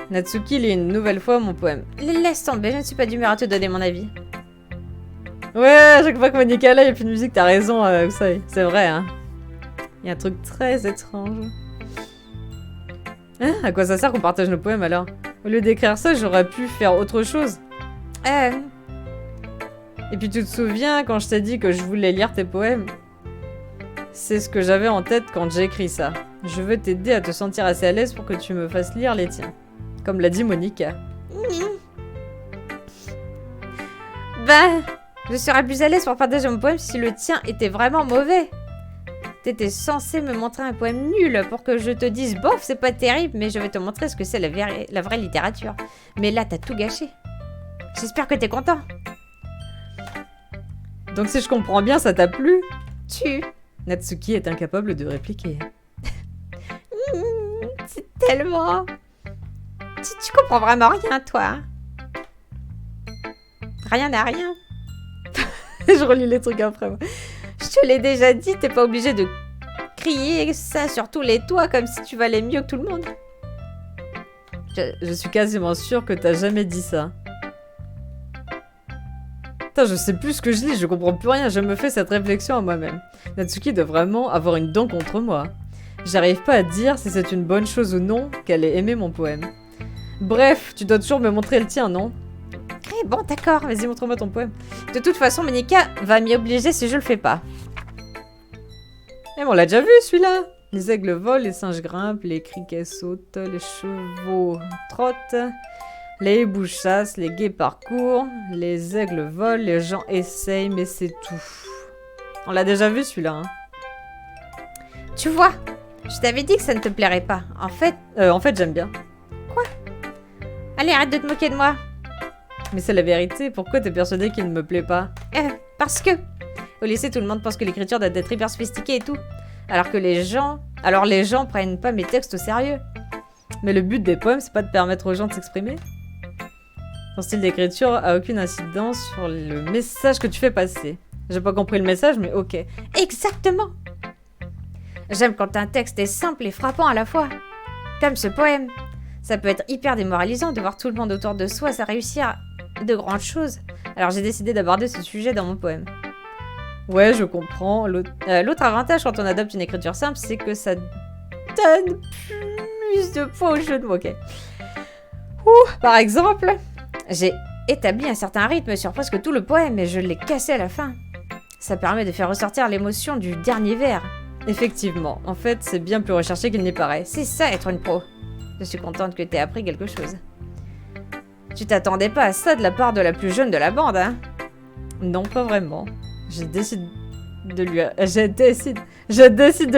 Speaker 1: Natsuki lit une nouvelle fois mon poème.
Speaker 2: Laisse tomber, je ne suis pas d'humeur à te donner mon avis.
Speaker 1: Ouais, à chaque fois que Monica là, il y a plus de musique, t'as raison, ça y est. C'est vrai, hein. Il y a un truc très étrange. Hein? À quoi ça sert qu'on partage nos poèmes alors? Au lieu d'écrire ça, j'aurais pu faire autre chose. Et puis tu te souviens quand je t'ai dit que je voulais lire tes poèmes? C'est ce que j'avais en tête quand j'ai écrit ça. Je veux t'aider à te sentir assez à l'aise pour que tu me fasses lire les tiens. Comme l'a dit Monica.
Speaker 2: Bah, je serais plus à l'aise pour partager mon poème si le tien était vraiment mauvais. T'étais censé me montrer un poème nul pour que je te dise bof, c'est pas terrible, mais je vais te montrer ce que c'est la vraie littérature. Mais là, t'as tout gâché. J'espère que t'es content.
Speaker 1: Donc si je comprends bien, ça t'a plu?
Speaker 2: Tu.
Speaker 1: Natsuki est incapable de répliquer.
Speaker 2: C'est tellement... Tu comprends vraiment rien, toi. Rien à rien.
Speaker 1: Je relis les trucs après. Moi.
Speaker 2: Je te l'ai déjà dit, t'es pas obligé de crier ça sur tous les toits comme si tu valais mieux que tout le monde.
Speaker 1: Je suis quasiment sûre que t'as jamais dit ça. Putain, je sais plus ce que je lis, je comprends plus rien, je me fais cette réflexion à moi-même. Natsuki doit vraiment avoir une dent contre moi. J'arrive pas à dire si c'est une bonne chose ou non qu'elle ait aimé mon poème. Bref, tu dois toujours me montrer le tien, non?
Speaker 2: Eh bon, d'accord.
Speaker 1: Vas-y, montre-moi ton poème.
Speaker 2: De toute façon, Monica va m'y obliger si je le fais pas.
Speaker 1: Eh, mais on l'a déjà vu celui-là. Les aigles volent, les singes grimpent, les criquets sautent, les chevaux trottent, les hiboux chassent, les guépards courent, les aigles volent, les gens essayent, mais c'est tout. On l'a déjà vu celui-là. Hein.
Speaker 2: Tu vois, je t'avais dit que ça ne te plairait pas. En fait,
Speaker 1: j'aime bien.
Speaker 2: Quoi? Allez, arrête de te moquer de moi.
Speaker 1: Mais c'est la vérité, pourquoi t'es persuadée qu'il ne me plaît pas?
Speaker 2: Parce que au lycée, tout le monde pense que l'écriture doit être hyper sophistiquée et tout. Alors les gens prennent pas mes textes au sérieux.
Speaker 1: Mais le but des poèmes, c'est pas de permettre aux gens de s'exprimer? Ton style d'écriture a aucune incidence sur le message que tu fais passer. J'ai pas compris le message, mais ok.
Speaker 2: Exactement! J'aime quand un texte est simple et frappant à la fois. Comme ce poème. Ça peut être hyper démoralisant de voir tout le monde autour de soi ça réussir de grandes choses. Alors j'ai décidé d'aborder ce sujet dans mon poème.
Speaker 1: Ouais, je comprends. L'autre avantage quand on adopte une écriture simple, c'est que ça donne plus de poids au jeu de mots. Ok.
Speaker 2: Par exemple, j'ai établi un certain rythme sur presque tout le poème et je l'ai cassé à la fin. Ça permet de faire ressortir l'émotion du dernier vers.
Speaker 1: Effectivement, en fait, c'est bien plus recherché qu'il n'y paraît.
Speaker 2: C'est ça être une pro. Je suis contente que t'aies appris quelque chose. Tu t'attendais pas à ça de la part de la plus jeune de la bande, hein?
Speaker 1: Non, pas vraiment. Je décide de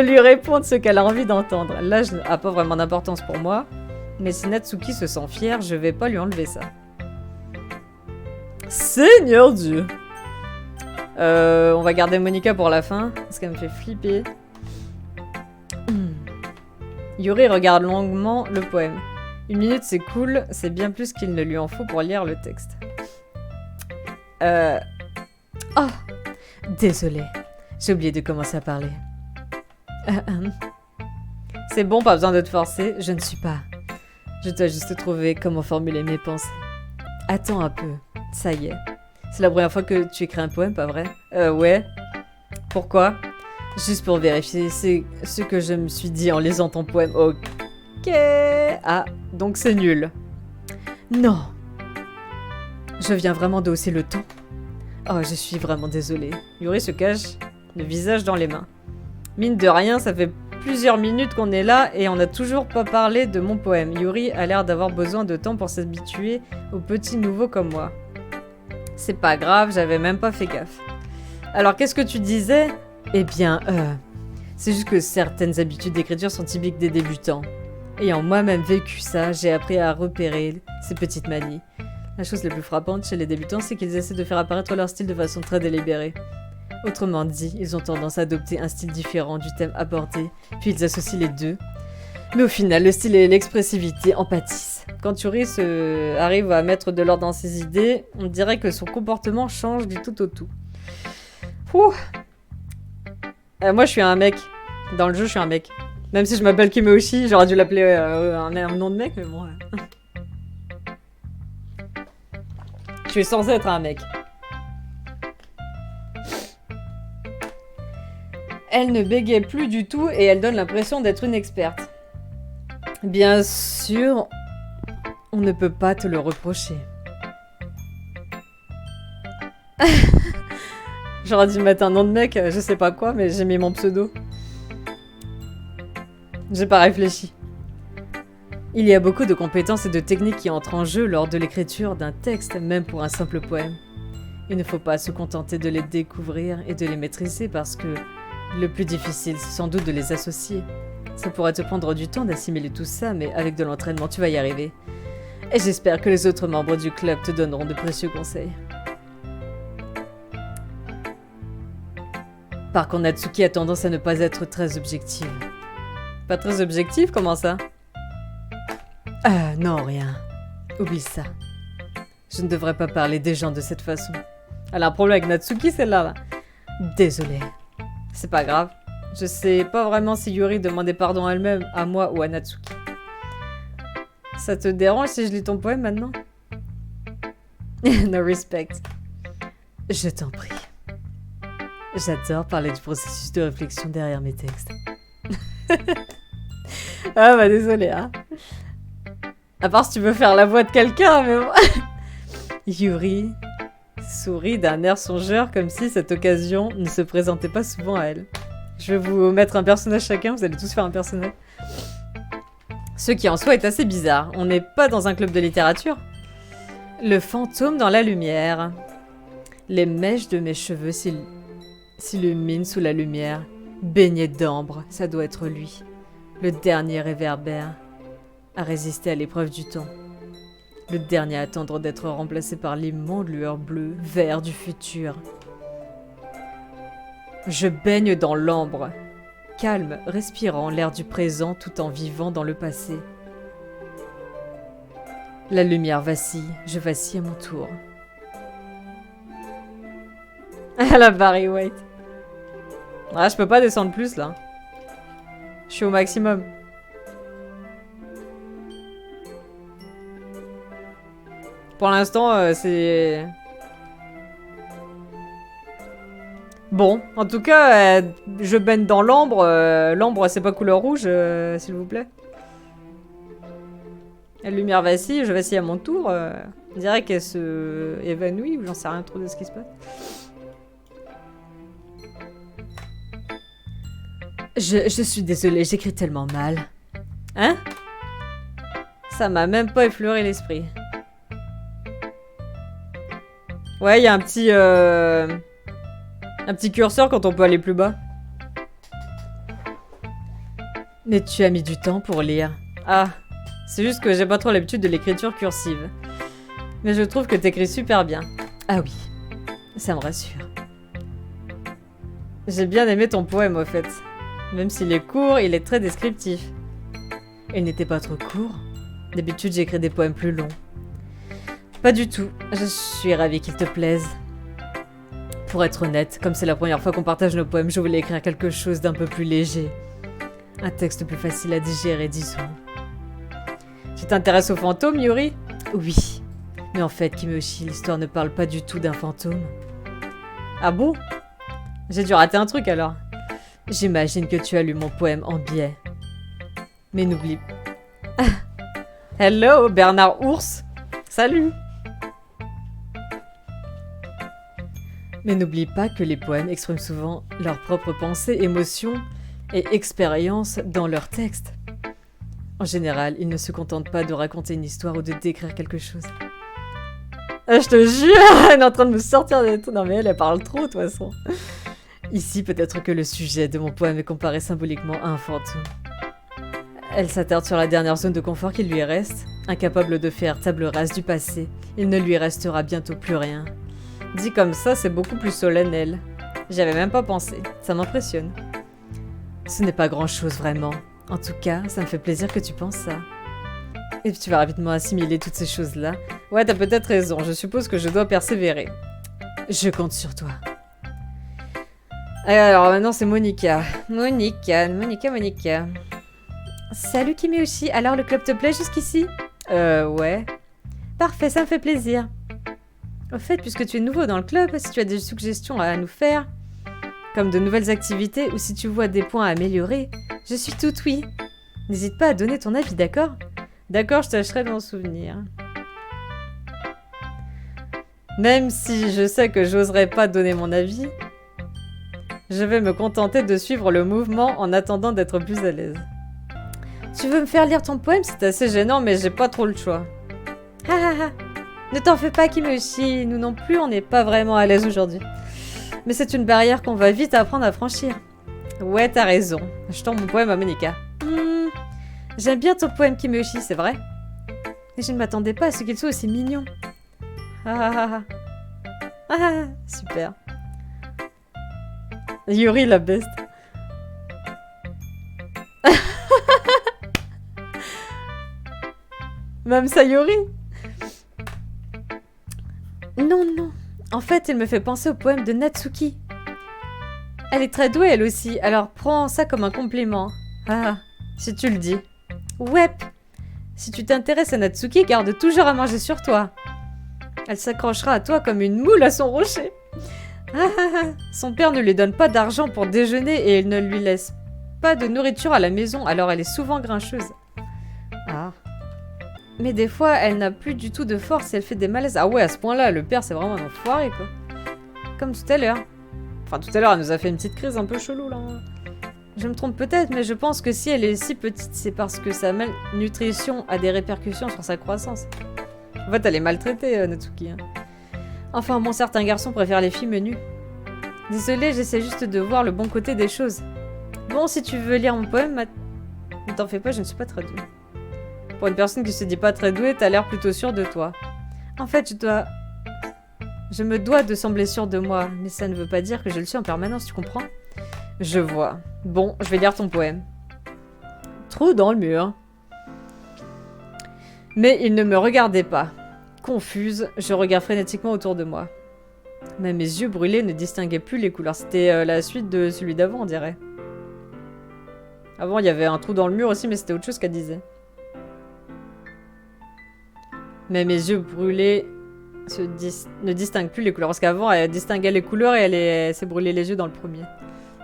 Speaker 1: lui répondre ce qu'elle a envie d'entendre. L'âge n'a pas vraiment d'importance pour moi, mais si Natsuki se sent fière, je vais pas lui enlever ça. Seigneur Dieu! On va garder Monica pour la fin, parce qu'elle me fait flipper. Yuri regarde longuement le poème. 1 minute, c'est cool, c'est bien plus qu'il ne lui en faut pour lire le texte. Oh! Désolée, j'ai oublié de commencer à parler. C'est bon, pas besoin de te forcer, je ne suis pas. Je dois juste trouver comment formuler mes pensées. Attends un peu, ça y est. C'est la première fois que tu écris un poème, pas vrai? Ouais. Pourquoi? Juste pour vérifier, c'est ce que je me suis dit en lisant ton poème. Ok. Ah, donc c'est nul. Non. Je viens vraiment de hausser le ton. Oh, je suis vraiment désolée. Yuri se cache, le visage dans les mains. Mine de rien, ça fait plusieurs minutes qu'on est là et on n'a toujours pas parlé de mon poème. Yuri a l'air d'avoir besoin de temps pour s'habituer aux petits nouveaux comme moi. C'est pas grave, j'avais même pas fait gaffe. Alors, qu'est-ce que tu disais? Eh bien, c'est juste que certaines habitudes d'écriture sont typiques des débutants. Ayant moi-même vécu ça, j'ai appris à repérer ces petites manies. La chose la plus frappante chez les débutants, c'est qu'ils essaient de faire apparaître leur style de façon très délibérée. Autrement dit, ils ont tendance à adopter un style différent du thème abordé, puis ils associent les deux. Mais au final, le style et l'expressivité en pâtissent. Quand Yuri arrive à mettre de l'ordre dans ses idées, on dirait que son comportement change du tout au tout. Ouh. Moi, je suis un mec. Dans le jeu, je suis un mec. Même si je m'appelle Kimeoshi, j'aurais dû l'appeler un nom de mec, mais bon... Je suis censé être un mec. Elle ne bégait plus du tout et elle donne l'impression d'être une experte. Bien sûr, on ne peut pas te le reprocher. J'aurais dû mettre un nom de mec, je sais pas quoi, mais j'ai mis mon pseudo. J'ai pas réfléchi. Il y a beaucoup de compétences et de techniques qui entrent en jeu lors de l'écriture d'un texte, même pour un simple poème. Il ne faut pas se contenter de les découvrir et de les maîtriser parce que le plus difficile, c'est sans doute de les associer. Ça pourrait te prendre du temps d'assimiler tout ça, mais avec de l'entraînement, tu vas y arriver. Et j'espère que les autres membres du club te donneront de précieux conseils. Par contre, Natsuki a tendance à ne pas être très objective. Pas très objective, comment ça? Non, rien. Oublie ça. Je ne devrais pas parler des gens de cette façon. Elle a un problème avec Natsuki, celle-là. Là. Désolée. C'est pas grave. Je sais pas vraiment si Yuri demandait pardon à elle-même, à moi ou à Natsuki. Ça te dérange si je lis ton poème maintenant? No respect. Je t'en prie. J'adore parler du processus de réflexion derrière mes textes. Ah bah désolé, hein. À part si tu veux faire la voix de quelqu'un, mais bon. Yuri sourit d'un air songeur comme si cette occasion ne se présentait pas souvent à elle. Je vais vous mettre un personnage chacun, vous allez tous faire un personnage. Ce qui en soi est assez bizarre. On n'est pas dans un club de littérature. Le fantôme dans la lumière. Les mèches de mes cheveux s'illuminent sous la lumière. Baigné d'ambre, ça doit être lui. Le dernier réverbère à résister à l'épreuve du temps. Le dernier à attendre d'être remplacé par l'immonde lueur bleue, vert du futur. Je baigne dans l'ambre, calme, respirant l'air du présent tout en vivant dans le passé. La lumière vacille, je vacille à mon tour. Ah la Barry White. Ah, je peux pas descendre plus là. Je suis au maximum. Pour l'instant, c'est... Bon, en tout cas, je baigne dans l'ambre. L'ambre, c'est pas couleur rouge, s'il vous plaît. La lumière vacille, je vacille à mon tour. On dirait qu'elle se évanouit ou j'en sais rien trop de ce qui se passe. Je suis désolée, j'écris tellement mal. Hein? Ça m'a même pas effleuré l'esprit. Ouais, il y a un petit curseur quand on peut aller plus bas. Mais tu as mis du temps pour lire. Ah, c'est juste que j'ai pas trop l'habitude de l'écriture cursive. Mais je trouve que t'écris super bien. Ah oui, ça me rassure. J'ai bien aimé ton poème au fait. Même s'il est court, il est très descriptif. Il n'était pas trop court. D'habitude, j'écris des poèmes plus longs. Pas du tout. Je suis ravie qu'il te plaise. Pour être honnête, comme c'est la première fois qu'on partage nos poèmes, je voulais écrire quelque chose d'un peu plus léger. Un texte plus facile à digérer, disons. Tu t'intéresses aux fantômes, Yuri? Oui. Mais en fait, Kimeoshi, l'histoire ne parle pas du tout d'un fantôme. Ah bon? J'ai dû rater un truc alors. J'imagine que tu as lu mon poème en biais. Mais n'oublie... Hello, Bernard Ours. Salut. Mais n'oublie pas que les poèmes expriment souvent leurs propres pensées, émotions et expériences dans leurs textes. En général, ils ne se contentent pas de raconter une histoire ou de décrire quelque chose. Ah, je te jure, elle est en train de me sortir des trucs. Non mais elle parle trop de toute façon. Ici, peut-être que le sujet de mon poème est comparé symboliquement à un fantôme. Elle s'attarde sur la dernière zone de confort qui lui reste. Incapable de faire table rase du passé, il ne lui restera bientôt plus rien. Dit comme ça, c'est beaucoup plus solennel. J'y avais même pas pensé. Ça m'impressionne. Ce n'est pas grand-chose vraiment. En tout cas, ça me fait plaisir que tu penses ça. Et tu vas rapidement assimiler toutes ces choses-là. Ouais, t'as peut-être raison. Je suppose que je dois persévérer. Je compte sur toi. Alors maintenant, c'est Monica. Monica. Salut Kimeoshi. Alors, le club te plaît jusqu'ici? Ouais. Parfait, ça me fait plaisir. Au fait, puisque tu es nouveau dans le club, si tu as des suggestions à nous faire, comme de nouvelles activités ou si tu vois des points à améliorer, je suis toute oui. N'hésite pas à donner ton avis, d'accord? D'accord, je tâcherai de m'en souvenir. Même si je sais que j'oserais pas donner mon avis, je vais me contenter de suivre le mouvement en attendant d'être plus à l'aise. Tu veux me faire lire ton poème? C'est assez gênant, mais j'ai pas trop le choix. Ha ha ha. Ne t'en fais pas, Kimeoshi, nous non plus, on n'est pas vraiment à l'aise aujourd'hui. Mais c'est une barrière qu'on va vite apprendre à franchir. Ouais, t'as raison. Je tends mon poème à Monica. J'aime bien ton poème, Kimeoshi, c'est vrai. Et je ne m'attendais pas à ce qu'il soit aussi mignon. Super. Yuri, la best. Même Sayuri. Non, non. En fait, elle me fait penser au poème de Natsuki. Elle est très douée, elle aussi, alors prends ça comme un compliment. Ah, si tu le dis. Ouais. Si tu t'intéresses à Natsuki, garde toujours à manger sur toi. Elle s'accrochera à toi comme une moule à son rocher. Son père ne lui donne pas d'argent pour déjeuner et il ne lui laisse pas de nourriture à la maison, alors elle est souvent grincheuse. Ah. Mais des fois, elle n'a plus du tout de force et elle fait des malaises. Ah ouais, à ce point-là, le père, c'est vraiment un enfoiré, quoi. Comme tout à l'heure. Enfin, tout à l'heure, elle nous a fait une petite crise un peu chelou, là. Je me trompe peut-être, mais je pense que si elle est si petite, c'est parce que sa malnutrition a des répercussions sur sa croissance. En fait, elle est maltraitée, Natsuki. Hein. Enfin, bon, certains garçons préfèrent les filles menues. Désolée, j'essaie juste de voir le bon côté des choses. Bon, si tu veux lire mon poème, ne t'en fais pas, je ne suis pas très douée. Pour une personne qui se dit pas très douée, t'as l'air plutôt sûre de toi. En fait, je me dois de sembler sûre de moi, mais ça ne veut pas dire que je le suis en permanence, tu comprends? Je vois. Bon, je vais lire ton poème. Trou dans le mur. Mais il ne me regardait pas. Confuse, je regarde frénétiquement autour de moi. Mais mes yeux brûlés ne distinguaient plus les couleurs. C'était la suite de celui d'avant, on dirait. Avant, il y avait un trou dans le mur aussi, mais c'était autre chose qu'elle disait. Mais mes yeux brûlés ne distinguent plus les couleurs. Parce qu'avant, elle distinguait les couleurs et elle s'est brûlé les yeux dans le premier.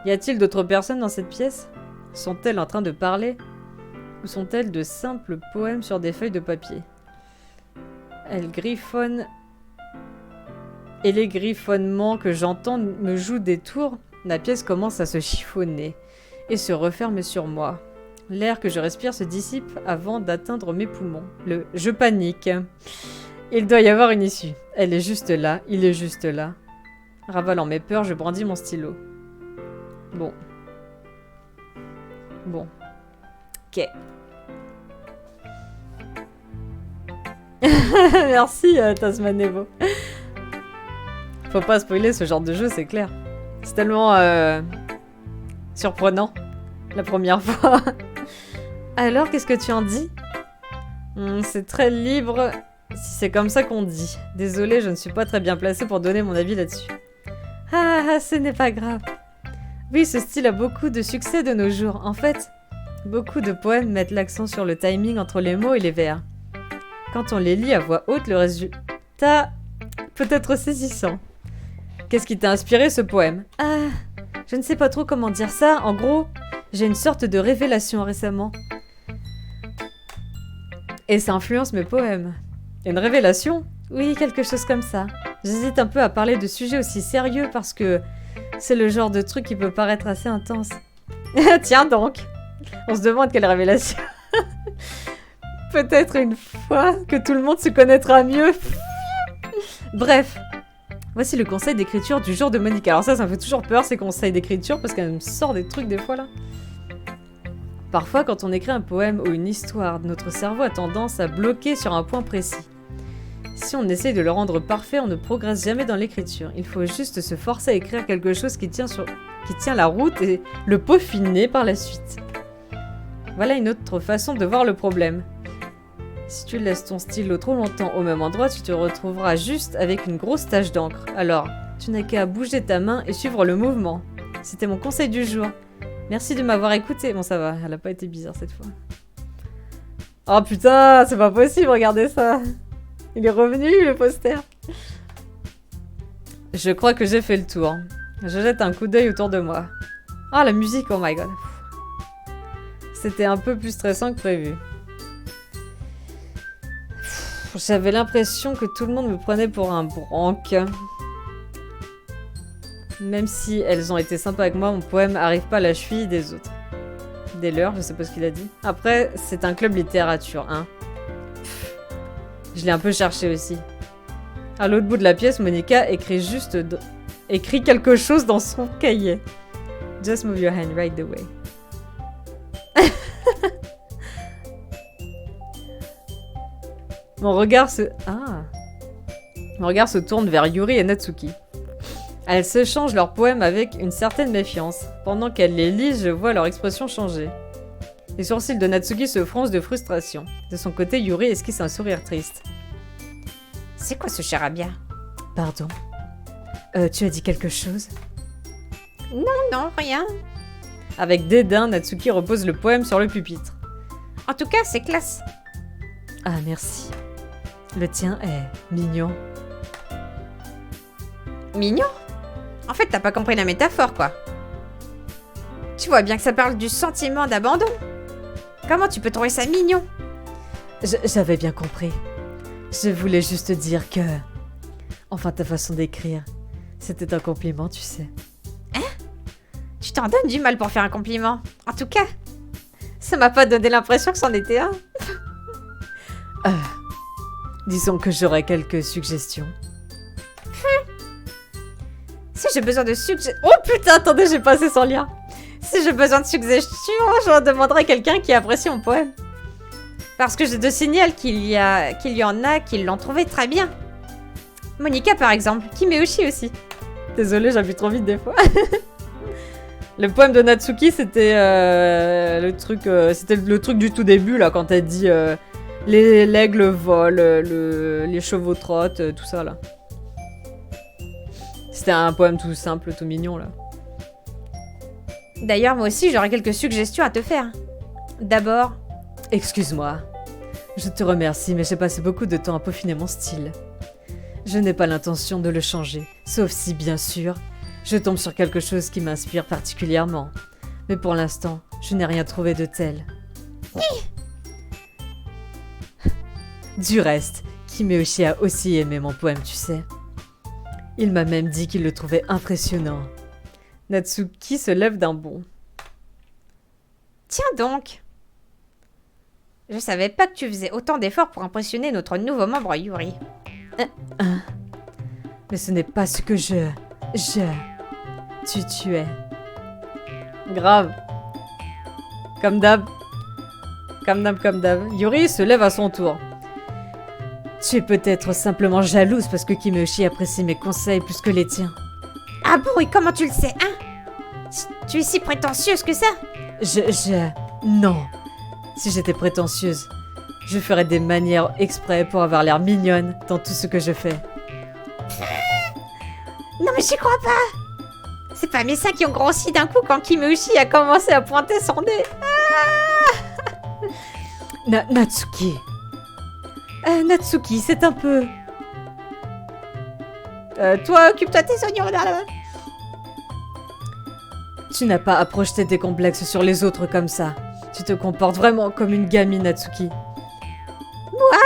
Speaker 1: Y a-t-il d'autres personnes dans cette pièce? Sont-elles en train de parler? Ou sont-elles de simples poèmes sur des feuilles de papier? Elles griffonnent. Et les griffonnements que j'entends me jouent des tours. La pièce commence à se chiffonner et se referme sur moi. L'air que je respire se dissipe avant d'atteindre mes poumons. Je panique. Il doit y avoir une issue. Elle est juste là, il est juste là. Ravalant mes peurs, je brandis mon stylo. Bon. Ok. Merci, Tasmanevo. Faut pas spoiler ce genre de jeu, c'est clair. C'est tellement surprenant la première fois. Alors, qu'est-ce que tu en dis? C'est très libre, si c'est comme ça qu'on dit. Désolée, je ne suis pas très bien placée pour donner mon avis là-dessus. Ah, ce n'est pas grave. Oui, ce style a beaucoup de succès de nos jours. En fait, beaucoup de poèmes mettent l'accent sur le timing entre les mots et les vers. Quand on les lit à voix haute, le résultat peut être saisissant. Qu'est-ce qui t'a inspiré ce poème? Ah, je ne sais pas trop comment dire ça. En gros, j'ai une sorte de révélation récemment. Et ça influence mes poèmes. Une révélation? Oui, quelque chose comme ça. J'hésite un peu à parler de sujets aussi sérieux parce que c'est le genre de truc qui peut paraître assez intense. Tiens donc! On se demande quelle révélation. Peut-être une fois que tout le monde se connaîtra mieux. Bref. Voici le conseil d'écriture du jour de Monica. Alors ça me fait toujours peur, ces conseils d'écriture, parce qu'elle me sort des trucs des fois, là. Parfois, quand on écrit un poème ou une histoire, notre cerveau a tendance à bloquer sur un point précis. Si on essaye de le rendre parfait, on ne progresse jamais dans l'écriture. Il faut juste se forcer à écrire quelque chose qui tient la route et le peaufiner par la suite. Voilà une autre façon de voir le problème. Si tu laisses ton stylo trop longtemps au même endroit, tu te retrouveras juste avec une grosse tache d'encre. Alors, tu n'as qu'à bouger ta main et suivre le mouvement. C'était mon conseil du jour. Merci de m'avoir écouté. Bon, ça va, elle a pas été bizarre cette fois. Oh putain, c'est pas possible, regardez ça. Il est revenu, le poster. Je crois que j'ai fait le tour. Je jette un coup d'œil autour de moi. Ah, la musique, oh my god. C'était un peu plus stressant que prévu. J'avais l'impression que tout le monde me prenait pour un branque. Même si elles ont été sympas avec moi, mon poème arrive pas à la cheville des autres. Des leurs, je sais pas ce qu'il a dit. Après, c'est un club littérature, hein. Je l'ai un peu cherché aussi. À l'autre bout de la pièce, Monica écrit quelque chose dans son cahier. Just move your hand right the way. Mon regard se tourne vers Yuri et Natsuki. Elles s'échangent leurs poèmes avec une certaine méfiance. Pendant qu'elles les lisent, je vois leur expression changer. Les sourcils de Natsuki se froncent de frustration. De son côté, Yuri esquisse un sourire triste.
Speaker 2: C'est quoi ce charabia?
Speaker 1: Pardon. Tu as dit quelque chose?
Speaker 2: Non, rien.
Speaker 1: Avec dédain, Natsuki repose le poème sur le pupitre.
Speaker 2: En tout cas, c'est classe.
Speaker 1: Ah, merci. Le tien est mignon.
Speaker 2: Mignon? En fait, t'as pas compris la métaphore, quoi. Tu vois bien que ça parle du sentiment d'abandon. Comment tu peux trouver ça mignon?
Speaker 1: J'avais bien compris. Je voulais juste dire que... Enfin, ta façon d'écrire, c'était un compliment, tu sais.
Speaker 2: t'en donnes du mal pour faire un compliment. En tout cas, ça m'a pas donné l'impression que c'en était un.
Speaker 1: Disons que j'aurais quelques suggestions.
Speaker 2: Si j'ai besoin de suggestions... Oh putain, attendez, j'ai passé son lien. Si j'ai besoin de suggestions, je demanderai à quelqu'un qui apprécie mon poème. Parce que je te signale qu'il y en a qui l'ont trouvé très bien. Monica par exemple, Kimeushi aussi.
Speaker 1: Désolée, j'appuie trop vite des fois. Le poème de Natsuki, c'était le truc du tout début, là, quand elle dit l'aigle vole, les chevaux trottent, tout ça, là. C'était un poème tout simple, tout mignon, là.
Speaker 2: D'ailleurs, moi aussi, j'aurais quelques suggestions à te faire. D'abord...
Speaker 1: Excuse-moi. Je te remercie, mais j'ai passé beaucoup de temps à peaufiner mon style. Je n'ai pas l'intention de le changer, sauf si, bien sûr, je tombe sur quelque chose qui m'inspire particulièrement. Mais pour l'instant, je n'ai rien trouvé de tel. Du reste, Kimeushi a aussi aimé mon poème, tu sais. Il m'a même dit qu'il le trouvait impressionnant. Natsuki se lève d'un bond.
Speaker 2: Tiens donc. Je savais pas que tu faisais autant d'efforts pour impressionner notre nouveau membre Yuri.
Speaker 1: Mais ce n'est pas ce que tu es. Grave. Comme d'hab. Comme d'hab. Yuri se lève à son tour. Tu es peut-être simplement jalouse parce que Kimeushi apprécie mes conseils plus que les tiens.
Speaker 2: Ah bon, et comment tu le sais, hein? Tu es si prétentieuse que ça?
Speaker 1: Non. Si j'étais prétentieuse, je ferais des manières exprès pour avoir l'air mignonne dans tout ce que je fais.
Speaker 2: Non mais j'y crois pas! C'est pas mes seins qui ont grossi d'un coup quand Kimeushi a commencé à pointer son nez.
Speaker 1: Natsuki. Natsuki, c'est un peu...
Speaker 2: Toi, occupe-toi de tes oignons là.
Speaker 1: Tu n'as pas à projeter tes complexes sur les autres comme ça. Tu te comportes vraiment comme une gamine, Natsuki.
Speaker 2: Moi?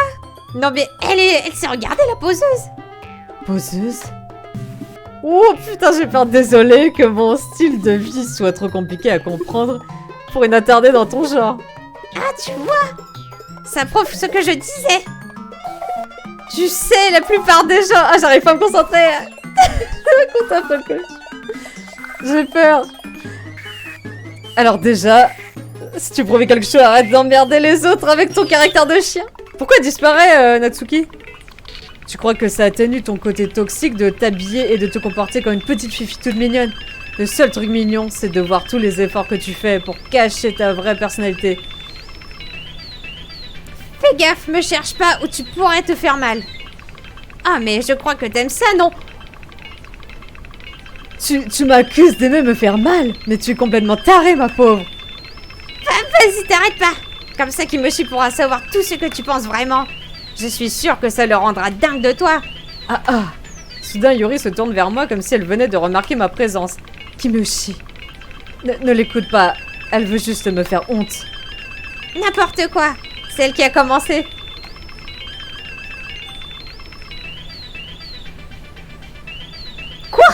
Speaker 2: Non mais elle s'est regardée la poseuse.
Speaker 1: Poseuse? Oh putain, j'ai peur, désolé que mon style de vie soit trop compliqué à comprendre pour une attardée dans ton genre.
Speaker 2: Ah, tu vois? Ça prouve ce que je disais. Tu sais, la plupart des gens... Ah, j'arrive pas à me concentrer.
Speaker 1: J'ai peur. Alors déjà, si tu prouvais quelque chose, arrête d'emmerder les autres avec ton caractère de chien. Pourquoi disparaît, Natsuki? Tu crois que ça atténue ton côté toxique de t'habiller et de te comporter comme une petite fifi toute mignonne? Le seul truc mignon, c'est de voir tous les efforts que tu fais pour cacher ta vraie personnalité.
Speaker 2: Fais gaffe, me cherche pas ou tu pourrais te faire mal. Ah, mais je crois que t'aimes ça, non?
Speaker 1: Tu m'accuses d'aimer me faire mal, mais tu es complètement tarée, ma pauvre.
Speaker 2: Vas-y, t'arrêtes pas. Comme ça Kimeushi pourra savoir tout ce que tu penses vraiment. Je suis sûre que ça le rendra dingue de toi.
Speaker 1: Ah. Soudain, Yuri se tourne vers moi comme si elle venait de remarquer ma présence. Kimeushi. Ne l'écoute pas, elle veut juste me faire honte.
Speaker 2: N'importe quoi. C'est elle qui a commencé.
Speaker 1: Quoi?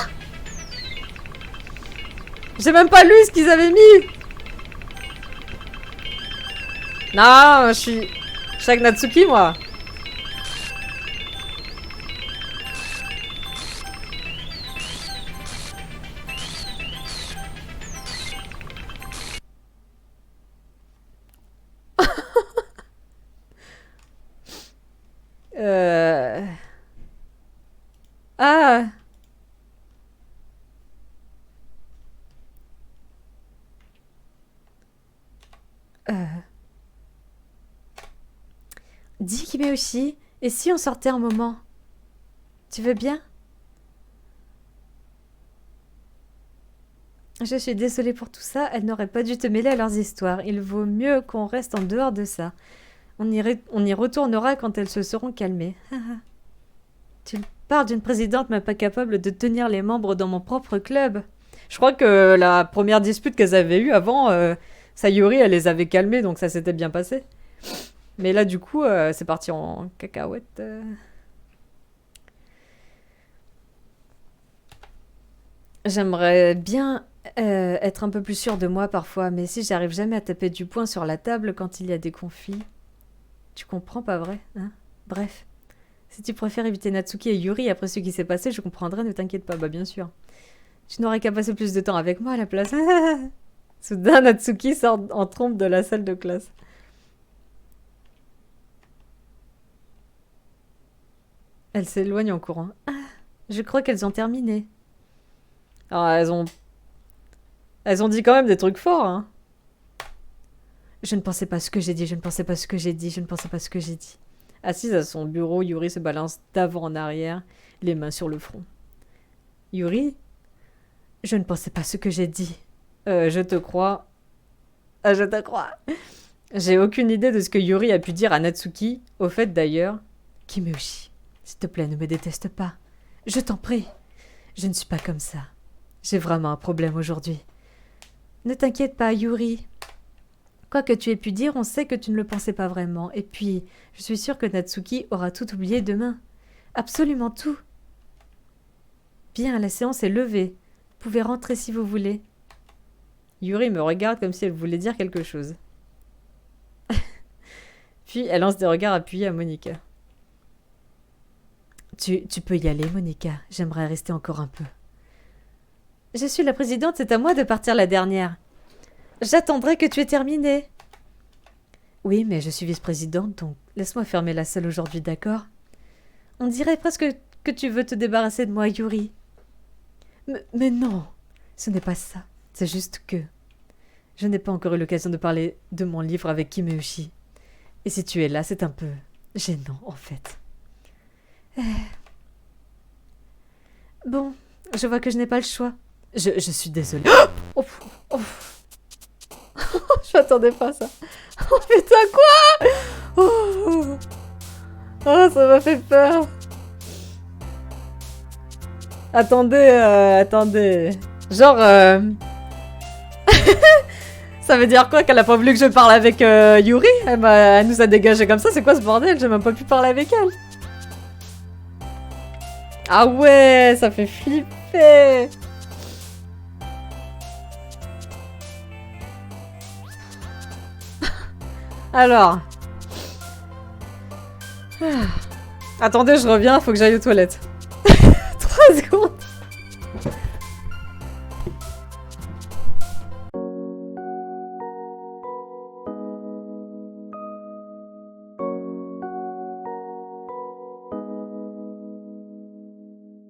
Speaker 1: J'ai même pas lu ce qu'ils avaient mis. Non, je suis avec Natsuki, moi. Ah. Dis Kimeushi, et si on sortait un moment? Tu veux bien? Je suis désolée pour tout ça, elle n'aurait pas dû te mêler à leurs histoires. Il vaut mieux qu'on reste en dehors de ça. On y retournera quand elles se seront calmées. Tu parles d'une présidente même pas capable de tenir les membres dans mon propre club. Je crois que la première dispute qu'elles avaient eue avant, Sayuri, elle les avait calmées, donc ça s'était bien passé. Mais là, du coup, c'est parti en cacahuète. J'aimerais bien Être un peu plus sûr de moi parfois, mais si j'arrive jamais à taper du poing sur la table quand il y a des conflits. Tu comprends, pas vrai, hein? Bref. Si tu préfères éviter Natsuki et Yuri après ce qui s'est passé, je comprendrai, ne t'inquiète pas, bah bien sûr. Tu n'aurais qu'à passer plus de temps avec moi à la place. Soudain, Natsuki sort en trompe de la salle de classe. Elle s'éloigne en courant. Ah, je crois qu'elles ont terminé. Alors, elles ont dit quand même des trucs forts, hein. Je ne pensais pas ce que j'ai dit, je ne pensais pas ce que j'ai dit, je ne pensais pas ce que j'ai dit. Assise à son bureau, Yuri se balance d'avant en arrière, les mains sur le front. Yuri, je ne pensais pas ce que j'ai dit. Je te crois. Je te crois. J'ai aucune idée de ce que Yuri a pu dire à Natsuki. Au fait, d'ailleurs, Kimeushi, s'il te plaît, ne me déteste pas. Je t'en prie. Je ne suis pas comme ça. J'ai vraiment un problème aujourd'hui. Ne t'inquiète pas, Yuri. Quoi que tu aies pu dire, on sait que tu ne le pensais pas vraiment. Et puis, je suis sûre que Natsuki aura tout oublié demain. Absolument tout. Bien, la séance est levée. Vous pouvez rentrer si vous voulez. Yuri me regarde comme si elle voulait dire quelque chose. Puis, elle lance des regards appuyés à Monika. Tu peux y aller, Monika. J'aimerais rester encore un peu. Je suis la présidente, c'est à moi de partir la dernière. J'attendrai que tu aies terminé. Oui, mais je suis vice-présidente, donc laisse-moi fermer la salle aujourd'hui, d'accord? On dirait presque que tu veux te débarrasser de moi, Yuri. Mais non, ce n'est pas ça. C'est juste que je n'ai pas encore eu l'occasion de parler de mon livre avec Kimeushi. Et si tu es là, c'est un peu gênant, en fait. Bon, je vois que je n'ai pas le choix. Je suis désolée. Oh, oh. Je m'attendais pas à ça. Oh putain, quoi? Oh, ça m'a fait peur. Attendez. Genre, ça veut dire quoi qu'elle a pas voulu que je parle avec Yuri? Elle nous a dégagé comme ça, c'est quoi ce bordel? J'ai même pas pu parler avec elle. Ah ouais, ça fait flipper. Alors. Attendez, je reviens, faut que j'aille aux toilettes.